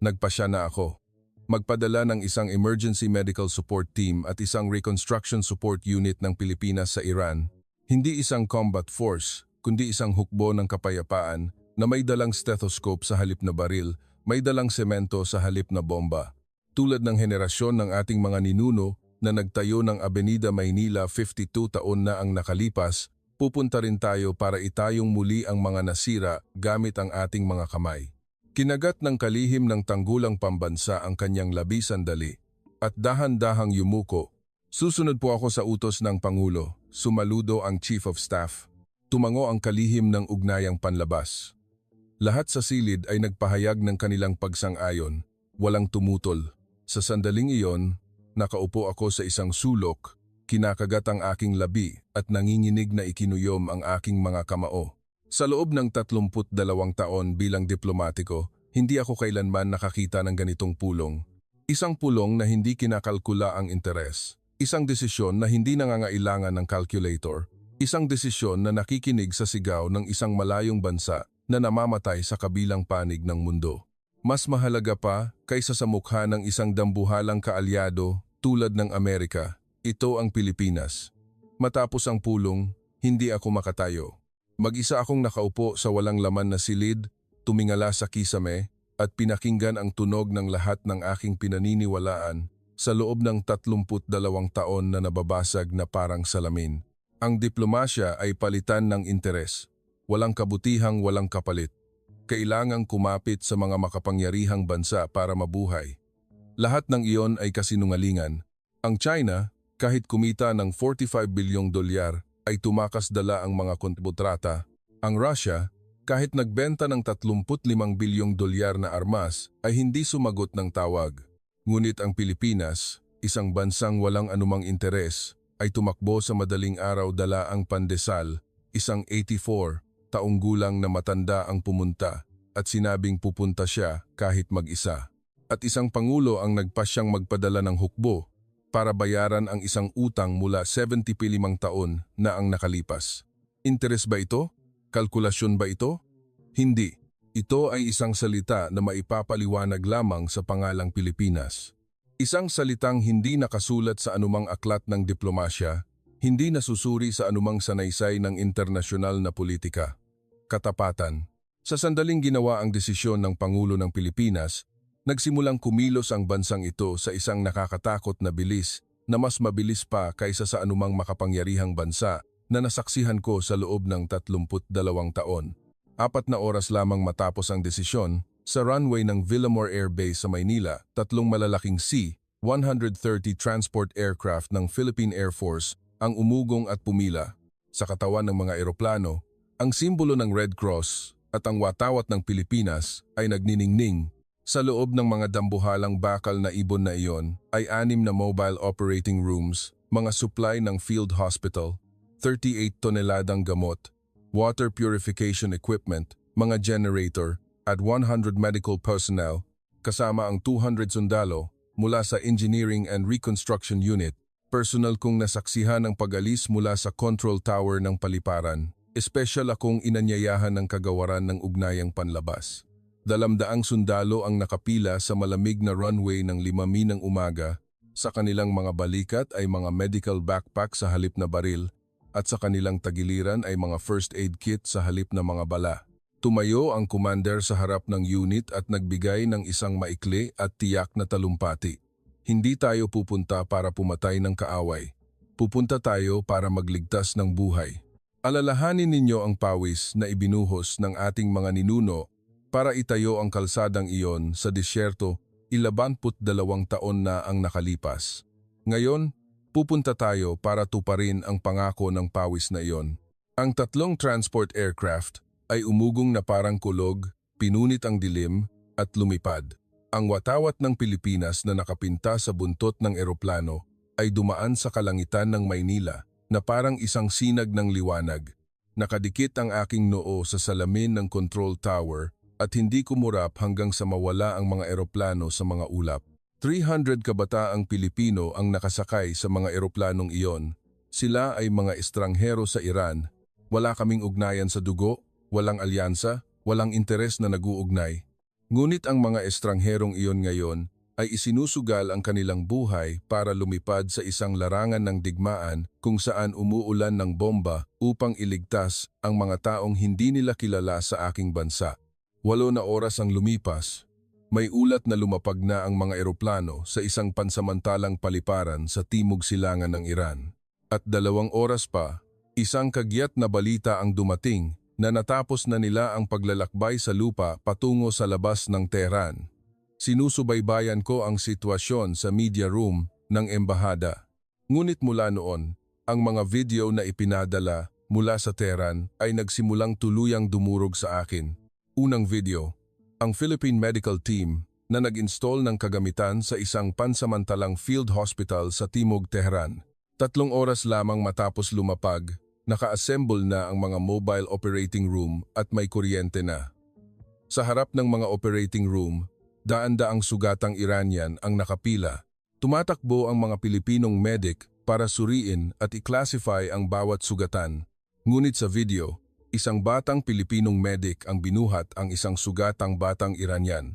Nagpasya na ako. Magpadala ng isang emergency medical support team at isang reconstruction support unit ng Pilipinas sa Iran. Hindi isang combat force, kundi isang hukbo ng kapayapaan na may dalang stethoscope sa halip na baril, may dalang semento sa halip na bomba. Tulad ng henerasyon ng ating mga ninuno na nagtayo ng Avenida Maynila 52 taon na ang nakalipas, pupunta rin tayo para itayong muli ang mga nasira gamit ang ating mga kamay. Kinagat ng kalihim ng tanggulang pambansa ang kanyang labisan dali at dahan-dahang yumuko. Susunod po ako sa utos ng Pangulo, sumaludo ang Chief of Staff. Tumango ang kalihim ng ugnayang panlabas. Lahat sa silid ay nagpahayag ng kanilang pagsang-ayon, walang tumutol. Sa sandaling iyon, nakaupo ako sa isang sulok, kinakagat ang aking labi at nanginginig na ikinuyom ang aking mga kamao. Sa loob ng 32 taon bilang diplomatiko, hindi ako kailanman nakakita ng ganitong pulong. Isang pulong na hindi kinakalkula ang interes. Isang desisyon na hindi nangangailangan ng calculator. Isang desisyon na nakikinig sa sigaw ng isang malayong bansa na namamatay sa kabilang panig ng mundo. Mas mahalaga pa kaysa sa mukha ng isang dambuhalang kaalyado tulad ng Amerika. Ito ang Pilipinas. Matapos ang pulong, hindi ako makatayo. Mag-isa akong nakaupo sa walang laman na silid, tumingala sa kisame, at pinakinggan ang tunog ng lahat ng aking pinaniniwalaan sa loob ng 32 taon na nababasag na parang salamin. Ang diplomasya ay palitan ng interes. Walang kabutihang walang kapalit. Kailangang kumapit sa mga makapangyarihang bansa para mabuhay. Lahat ng iyon ay kasinungalingan. Ang China, kahit kumita ng 45 bilyong dolyar, ay tumakas dala ang mga kontrata. Ang Russia, kahit nagbenta ng 35 bilyong dolyar na armas, ay hindi sumagot ng tawag. Ngunit ang Pilipinas, isang bansang walang anumang interes, ay tumakbo sa madaling araw dala ang pandesal, isang 84 taong gulang na matanda ang pumunta at sinabing pupunta siya kahit mag-isa. At isang pangulo ang nagpasyang magpadala ng hukbo para bayaran ang isang utang mula 75 taon na ang nakalipas. Interes ba ito? Kalkulasyon ba ito? Hindi. Ito ay isang salita na maipapaliwanag lamang sa pangalang Pilipinas. Isang salitang hindi nakasulat sa anumang aklat ng diplomasya, hindi nasusuri sa anumang sanaysay ng internasyonal na politika. Katapatan. Sa sandaling ginawa ang desisyon ng Pangulo ng Pilipinas, nagsimulang kumilos ang bansang ito sa isang nakakatakot na bilis na mas mabilis pa kaysa sa anumang makapangyarihang bansa na nasaksihan ko sa loob ng 32 taon. 4 na oras lamang matapos ang desisyon, sa runway ng Villamor Air Base sa Maynila, 3 malalaking C-130 transport aircraft ng Philippine Air Force ang umugong at pumila. Sa katawan ng mga eroplano, ang simbolo ng Red Cross at ang watawat ng Pilipinas ay nagniningning. Sa loob ng mga dambuhalang bakal na ibon na iyon ay 6 na mobile operating rooms, mga supply ng field hospital, 38 toneladang gamot, water purification equipment, mga generator, at 100 medical personnel, kasama ang 200 sundalo mula sa Engineering and Reconstruction Unit, personal kong nasaksihan ang pag-alis mula sa control tower ng paliparan, espesyal akong inanyayahan ng kagawaran ng ugnayang panlabas. 200 sundalo ang nakapila sa malamig na runway ng 5 ng umaga. Sa kanilang mga balikat ay mga medical backpack sa halip na baril at sa kanilang tagiliran ay mga first aid kit sa halip na mga bala. Tumayo ang commander sa harap ng unit at nagbigay ng isang maikli at tiyak na talumpati. Hindi tayo pupunta para pumatay ng kaaway. Pupunta tayo para magligtas ng buhay. Alalahanin ninyo ang pawis na ibinuhos ng ating mga ninuno para itayo ang kalsadang iyon sa disyerto 22 taon na ang nakalipas. Ngayon, pupunta tayo para tuparin ang pangako ng pawis na iyon. Ang 3 transport aircraft ay umugong na parang kulog, pinunit ang dilim at lumipad. Ang watawat ng Pilipinas na nakapinta sa buntot ng eroplano ay dumaan sa kalangitan ng Maynila na parang isang sinag ng liwanag. Nakadikit ang aking noo sa salamin ng control tower at hindi kumurap hanggang sa mawala ang mga eroplano sa mga ulap. 300 kabataang Pilipino ang nakasakay sa mga eroplanong iyon. Sila ay mga estranghero sa Iran. Wala kaming ugnayan sa dugo, walang alyansa, walang interes na nag-uugnay. Ngunit ang mga estrangherong iyon ngayon ay isinusugal ang kanilang buhay para lumipad sa isang larangan ng digmaan kung saan umuulan ng bomba upang iligtas ang mga taong hindi nila kilala sa aking bansa. 8 na oras ang lumipas. May ulat na lumapag na ang mga eroplano sa isang pansamantalang paliparan sa timog silangan ng Iran. At 2 oras pa, isang kagyat na balita ang dumating na natapos na nila ang paglalakbay sa lupa patungo sa labas ng Tehran. Sinusubaybayan ko ang sitwasyon sa media room ng embahada. Ngunit mula noon, ang mga video na ipinadala mula sa Tehran ay nagsimulang tuluyang dumurog sa akin. Unang video, ang Philippine Medical Team na nag-install ng kagamitan sa isang pansamantalang field hospital sa Timog Tehran. 3 oras lamang matapos lumapag, naka-assemble na ang mga mobile operating room at may kuryente na. Sa harap ng mga operating room, daan-daang sugatang Iranian ang nakapila. Tumatakbo ang mga Pilipinong medic para suriin at i-classify ang bawat sugatan. Ngunit sa video, isang batang Pilipinong medic ang binuhat ang isang sugatang batang Iranian.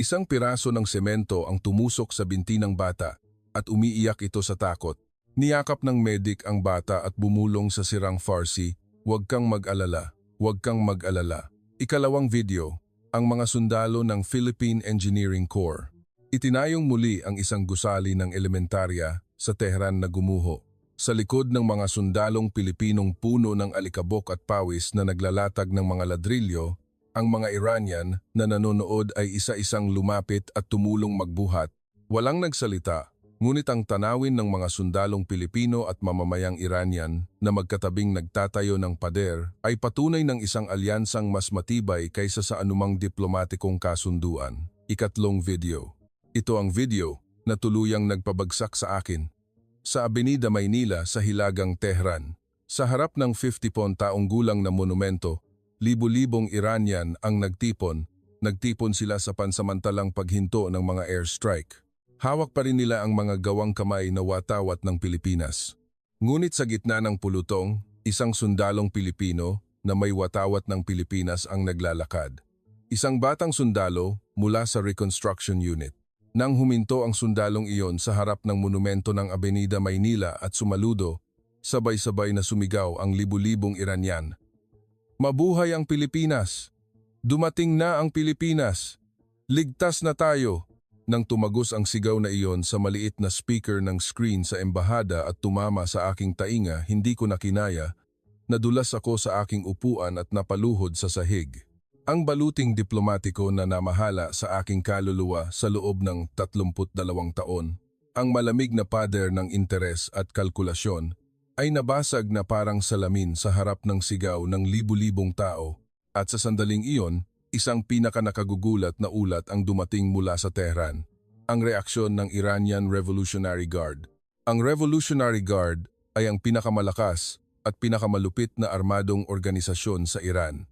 Isang piraso ng semento ang tumusok sa binti ng bata at umiiyak ito sa takot. Niyakap ng medic ang bata at bumulong sa sirang Farsi, "Huwag kang mag-alala, huwag kang mag-alala." Ikalawang video, ang mga sundalo ng Philippine Engineering Corps. Itinayong muli ang isang gusali ng elementarya sa Tehran na gumuho. Sa likod ng mga sundalong Pilipinong puno ng alikabok at pawis na naglalatag ng mga ladrilyo, ang mga Iranian na nanonood ay isa-isang lumapit at tumulong magbuhat. Walang nagsalita. Ngunit ang tanawin ng mga sundalong Pilipino at mamamayang Iranian na magkatabing nagtatayo ng pader ay patunay ng isang alyansang mas matibay kaysa sa anumang diplomatikong kasunduan. Ikatlong video. Ito ang video na tuluyang nagpabagsak sa akin. Sa Avenida Maynila sa Hilagang Tehran, sa harap ng 50 taong gulang na monumento, libu-libong Iranian ang nagtipon. Nagtipon sila sa pansamantalang paghinto ng mga airstrike. Hawak pa rin nila ang mga gawang kamay na watawat ng Pilipinas. Ngunit sa gitna ng pulutong, isang sundalong Pilipino na may watawat ng Pilipinas ang naglalakad. Isang batang sundalo mula sa Reconstruction Unit. Nang huminto ang sundalong iyon sa harap ng monumento ng Avenida Maynila at sumaludo, sabay-sabay na sumigaw ang libu-libong Iranian. "Mabuhay ang Pilipinas! Dumating na ang Pilipinas! Ligtas na tayo!" Nang tumagos ang sigaw na iyon sa maliit na speaker ng screen sa embahada at tumama sa aking tainga, hindi ko na kinaya. Nadulas ako sa aking upuan at napaluhod sa sahig. Ang baluting diplomatiko na namahala sa aking kaluluwa sa loob ng 32 taon, ang malamig na pader ng interes at kalkulasyon, ay nabasag na parang salamin sa harap ng sigaw ng libu-libong tao. At sa sandaling iyon, isang pinakanakagugulat na ulat ang dumating mula sa Tehran, ang reaksyon ng Iranian Revolutionary Guard. Ang Revolutionary Guard ay ang pinakamalakas at pinakamalupit na armadong organisasyon sa Iran.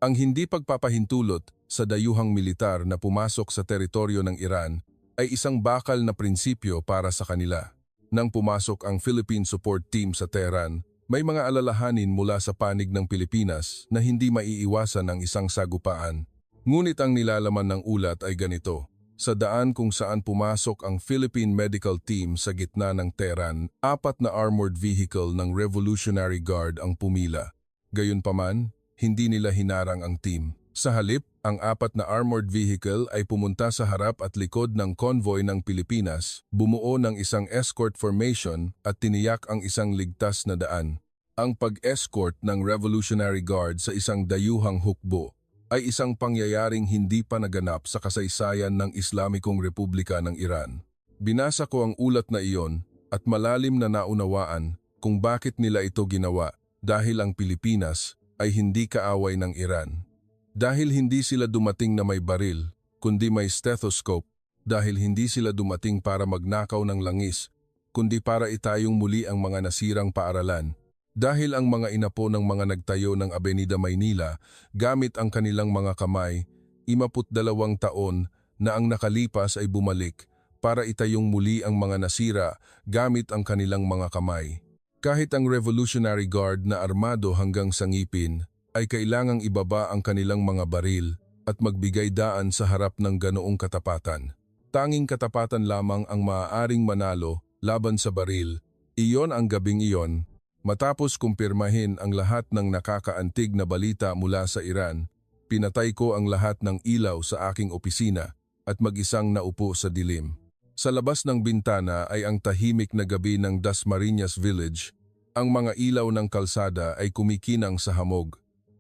Ang hindi pagpapahintulot sa dayuhang militar na pumasok sa teritoryo ng Iran ay isang bakal na prinsipyo para sa kanila. Nang pumasok ang Philippine Support Team sa Tehran, may mga alalahanin mula sa panig ng Pilipinas na hindi maiiwasan ng isang sagupaan. Ngunit ang nilalaman ng ulat ay ganito. Sa daan kung saan pumasok ang Philippine Medical Team sa gitna ng Tehran, 4 na armored vehicle ng Revolutionary Guard ang pumila. Gayunpaman, hindi nila hinarang ang team. Sa halip, Ang 4 na armored vehicle ay pumunta sa harap at likod ng convoy ng Pilipinas, bumuo ng isang escort formation at tiniyak ang isang ligtas na daan. Ang pag-escort ng Revolutionary Guard sa isang dayuhang hukbo ay isang pangyayaring hindi pa naganap sa kasaysayan ng Islamikong Republika ng Iran. Binasa ko ang ulat na iyon at malalim na naunawaan kung bakit nila ito ginawa dahil ang Pilipinas ay hindi kaaway ng Iran. Dahil hindi sila dumating na may baril, kundi may stethoscope, dahil hindi sila dumating para magnakaw ng langis, kundi para itayong muli ang mga nasirang paaralan. Dahil ang mga inapo ng mga nagtayo ng Avenida Maynila gamit ang kanilang mga kamay, 52 taon na ang nakalipas ay bumalik para itayong muli ang mga nasira gamit ang kanilang mga kamay. Kahit ang Revolutionary Guard na armado hanggang sa ngipin, ay kailangang ibaba ang kanilang mga baril at magbigay daan sa harap ng ganoong katapatan. Tanging katapatan lamang ang maaaring manalo laban sa baril. Iyon ang gabing iyon, matapos kumpirmahin ang lahat ng nakakaantig na balita mula sa Iran, pinatay ko ang lahat ng ilaw sa aking opisina at mag-isang naupo sa dilim. Sa labas ng bintana ay ang tahimik na gabi ng Dasmariñas Village. Ang mga ilaw ng kalsada ay kumikinang sa hamog.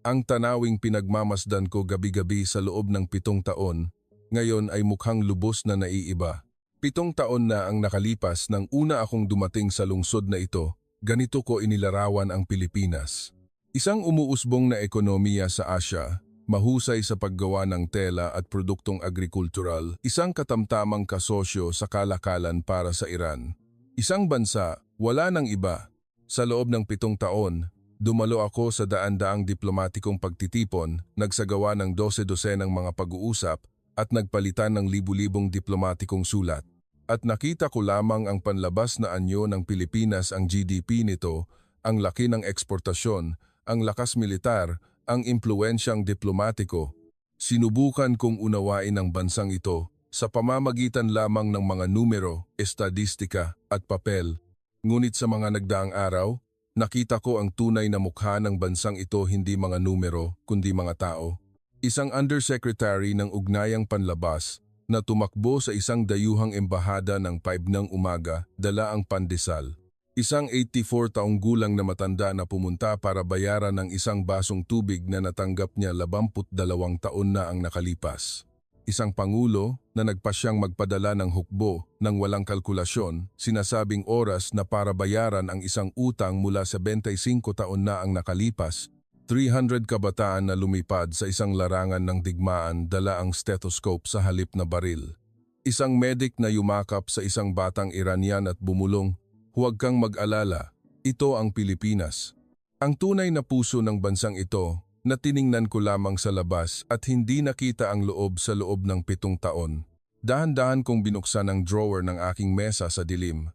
Ang tanawing pinagmamasdan ko gabi-gabi sa loob ng 7 taon, ngayon ay mukhang lubos na naiiba. 7 taon na ang nakalipas nang una akong dumating sa lungsod na ito, ganito ko inilarawan ang Pilipinas. Isang umuusbong na ekonomiya sa Asya, mahusay sa paggawa ng tela at produktong agrikultural, isang katamtamang kasosyo sa kalakalan para sa Iran. Isang bansa, wala nang iba. Sa loob ng 7 taon, dumalo ako sa daan-daang diplomatikong pagtitipon, nagsagawa ng 12-dosenang mga pag-uusap at nagpalitan ng libu-libong diplomatikong sulat. At nakita ko lamang ang panlabas na anyo ng Pilipinas, ang GDP nito, ang laki ng eksportasyon, ang lakas militar, ang impluensyang diplomatiko. Sinubukan kong unawain ang bansang ito sa pamamagitan lamang ng mga numero, estadistika at papel. Ngunit sa mga nagdaang araw, nakita ko ang tunay na mukha ng bansang ito, hindi mga numero, kundi mga tao. Isang undersecretary ng ugnayang panlabas na tumakbo sa isang dayuhang embahada ng 5 ng umaga, dala ang pandesal. Isang 84 taong gulang na matanda na pumunta para bayaran ng isang basong tubig na natanggap niya 22 taon na ang nakalipas. Isang pangulo na nagpasyang magpadala ng hukbo ng walang kalkulasyon, sinasabing oras na para bayaran ang isang utang mula sa 25 taon na ang nakalipas. 300 kabataan na lumipad sa isang larangan ng digmaan, dala ang stethoscope sa halip na baril. Isang medic na yumakap sa isang batang Iranian at bumulong, "Huwag kang mag-alala, ito ang Pilipinas." Ang tunay na puso ng bansang ito na tiningnan ko lamang sa labas at hindi nakita ang loob sa loob ng 7 taon. Dahan-dahan kong binuksan ang drawer ng aking mesa sa dilim.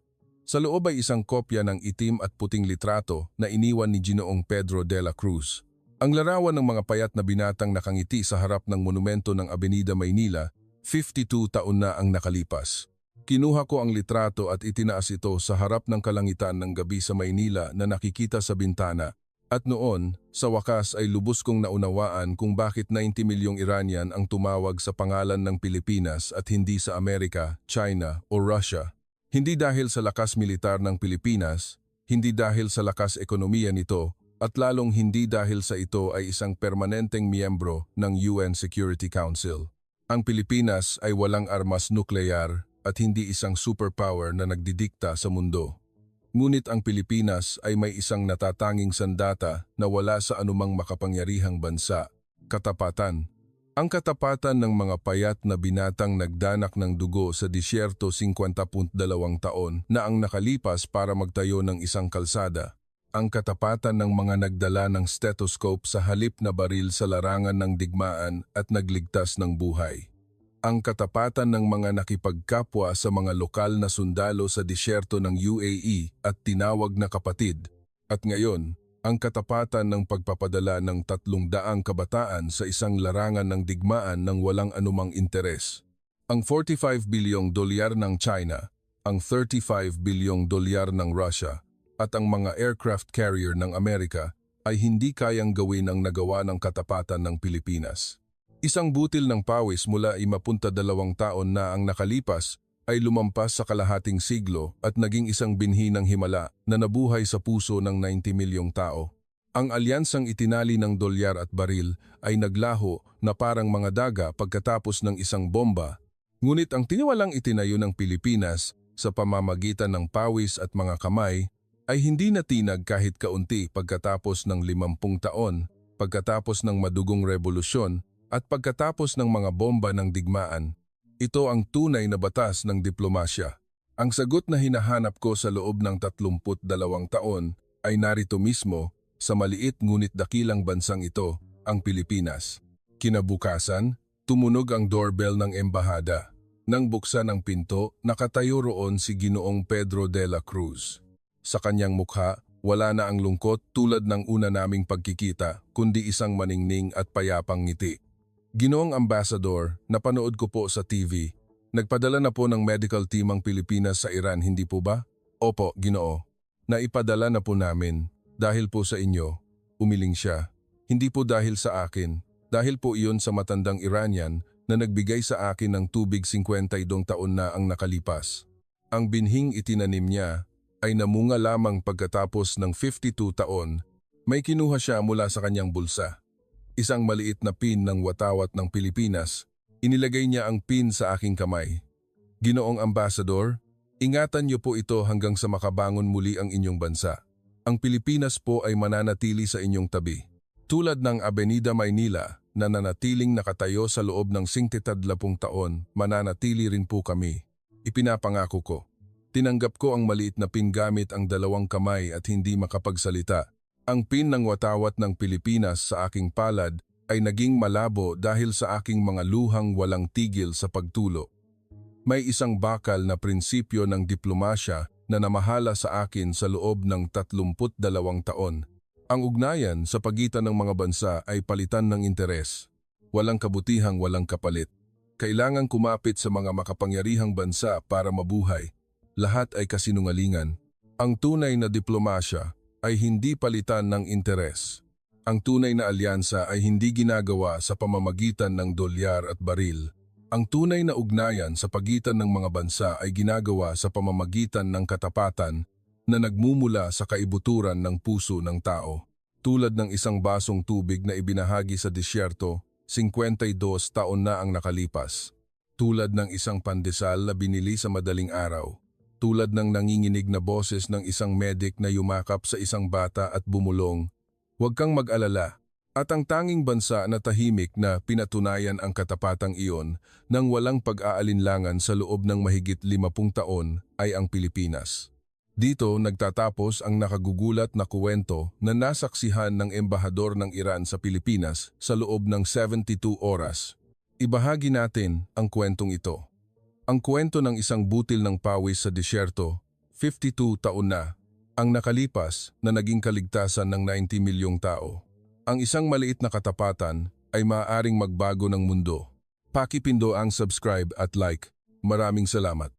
Sa loob ay isang kopya ng itim at puting litrato na iniwan ni Ginoong Pedro de la Cruz. Ang larawan ng mga payat na binatang nakangiti sa harap ng monumento ng Avenida Maynila, 52 taon na ang nakalipas. Kinuha ko ang litrato at itinaas ito sa harap ng kalangitan ng gabi sa Maynila na nakikita sa bintana. At noon, sa wakas ay lubos kong naunawaan kung bakit 90 milyong Iranian ang tumawag sa pangalan ng Pilipinas at hindi sa Amerika, China o Russia. Hindi dahil sa lakas militar ng Pilipinas, hindi dahil sa lakas ekonomiya nito, at lalong hindi dahil sa ito ay isang permanenteng miyembro ng UN Security Council. Ang Pilipinas ay walang armas nuklear at hindi isang superpower na nagdidikta sa mundo. Ngunit ang Pilipinas ay may isang natatanging sandata na wala sa anumang makapangyarihang bansa, katapatan. Ang katapatan ng mga payat na binatang nagdanak ng dugo sa disyerto 50.2 taon na ang nakalipas para magtayo ng isang kalsada. Ang katapatan ng mga nagdala ng stethoscope sa halip na baril sa larangan ng digmaan at nagligtas ng buhay. Ang katapatan ng mga nakipagkapwa sa mga lokal na sundalo sa disyerto ng UAE at tinawag na kapatid. At ngayon, ang katapatan ng pagpapadala ng 300 kabataan sa isang larangan ng digmaan ng walang anumang interes. Ang 45 bilyong dolyar ng China, ang 35 bilyong dolyar ng Russia, at ang mga aircraft carrier ng Amerika ay hindi kayang gawin ang nagawa ng katapatan ng Pilipinas. Isang butil ng pawis mula 52 taon na ang nakalipas ay lumampas sa kalahating siglo at naging isang binhi ng himala na nabuhay sa puso ng 90 milyong tao. Ang alyansang itinali ng dolyar at baril ay naglaho na parang mga daga pagkatapos ng isang bomba, ngunit ang tiniwalang itinayo ng Pilipinas sa pamamagitan ng pawis at mga kamay ay hindi natinag kahit kaunti pagkatapos ng 50 taon, pagkatapos ng madugong revolusyon at pagkatapos ng mga bomba ng digmaan. Ito ang tunay na batas ng diplomasya. Ang sagot na hinahanap ko sa loob ng 32 taon ay narito mismo sa maliit ngunit dakilang bansang ito, ang Pilipinas. Kinabukasan, tumunog ang doorbell ng embahada. Nang buksan ang pinto, nakatayo roon si Ginoong Pedro de la Cruz. Sa kanyang mukha, wala na ang lungkot tulad ng una naming pagkikita, kundi isang maningning at payapang ngiti. Ginoong Ambassador, napanood ko po sa TV. Nagpadala na po ng medical team ang Pilipinas sa Iran, hindi po ba? Opo, Ginoo. Naipadala na po namin. Dahil po sa inyo, umiling siya. Hindi po dahil sa akin. Dahil po iyon sa matandang Iranian na nagbigay sa akin ng tubig 52 taon na ang nakalipas. Ang binhing itinanim niya ay namunga lamang pagkatapos ng 52 taon. May kinuha siya mula sa kanyang bulsa. Isang maliit na pin ng watawat ng Pilipinas, inilagay niya ang pin sa aking kamay. Ginoong Ambassador, ingatan niyo po ito hanggang sa makabangon muli ang inyong bansa. Ang Pilipinas po ay mananatili sa inyong tabi. Tulad ng Avenida Maynila na nanatiling nakatayo sa loob ng 53 taon, mananatili rin po kami. Ipinapangako ko. Tinanggap ko ang maliit na pin gamit ang dalawang kamay at hindi makapagsalita. Ang pin ng watawat ng Pilipinas sa aking palad ay naging malabo dahil sa aking mga luhang walang tigil sa pagtulo. May isang bakal na prinsipyo ng diplomasya na namahala sa akin sa loob ng 32 taon. Ang ugnayan sa pagitan ng mga bansa ay palitan ng interes. Walang kabutihang walang kapalit. Kailangang kumapit sa mga makapangyarihang bansa para mabuhay. Lahat ay kasinungalingan. Ang tunay na diplomasya ay hindi palitan ng interes. Ang tunay na alyansa ay hindi ginagawa sa pamamagitan ng dolyar at baril. Ang tunay na ugnayan sa pagitan ng mga bansa ay ginagawa sa pamamagitan ng katapatan na nagmumula sa kaibuturan ng puso ng tao. Tulad ng isang basong tubig na ibinahagi sa disyerto, 52 taon na ang nakalipas. Tulad ng isang pandesal na binili sa madaling araw. Tulad ng nanginginig na boses ng isang medik na yumakap sa isang bata at bumulong, "Huwag kang mag-alala." At ang tanging bansa na tahimik na pinatunayan ang katapatang iyon nang walang pag-aalinlangan sa loob ng mahigit 50 taon ay ang Pilipinas. Dito nagtatapos ang nakagugulat na kuwento na nasaksihan ng embahador ng Iran sa Pilipinas sa loob ng 72 oras. Ibahagi natin ang kwentong ito. Ang kwento ng isang butil ng pawis sa disyerto, 52 taon na, ang nakalipas na naging kaligtasan ng 90 milyong tao. Ang isang maliit na katapatan ay maaaring magbago ng mundo. Pakipindo ang subscribe at like. Maraming salamat.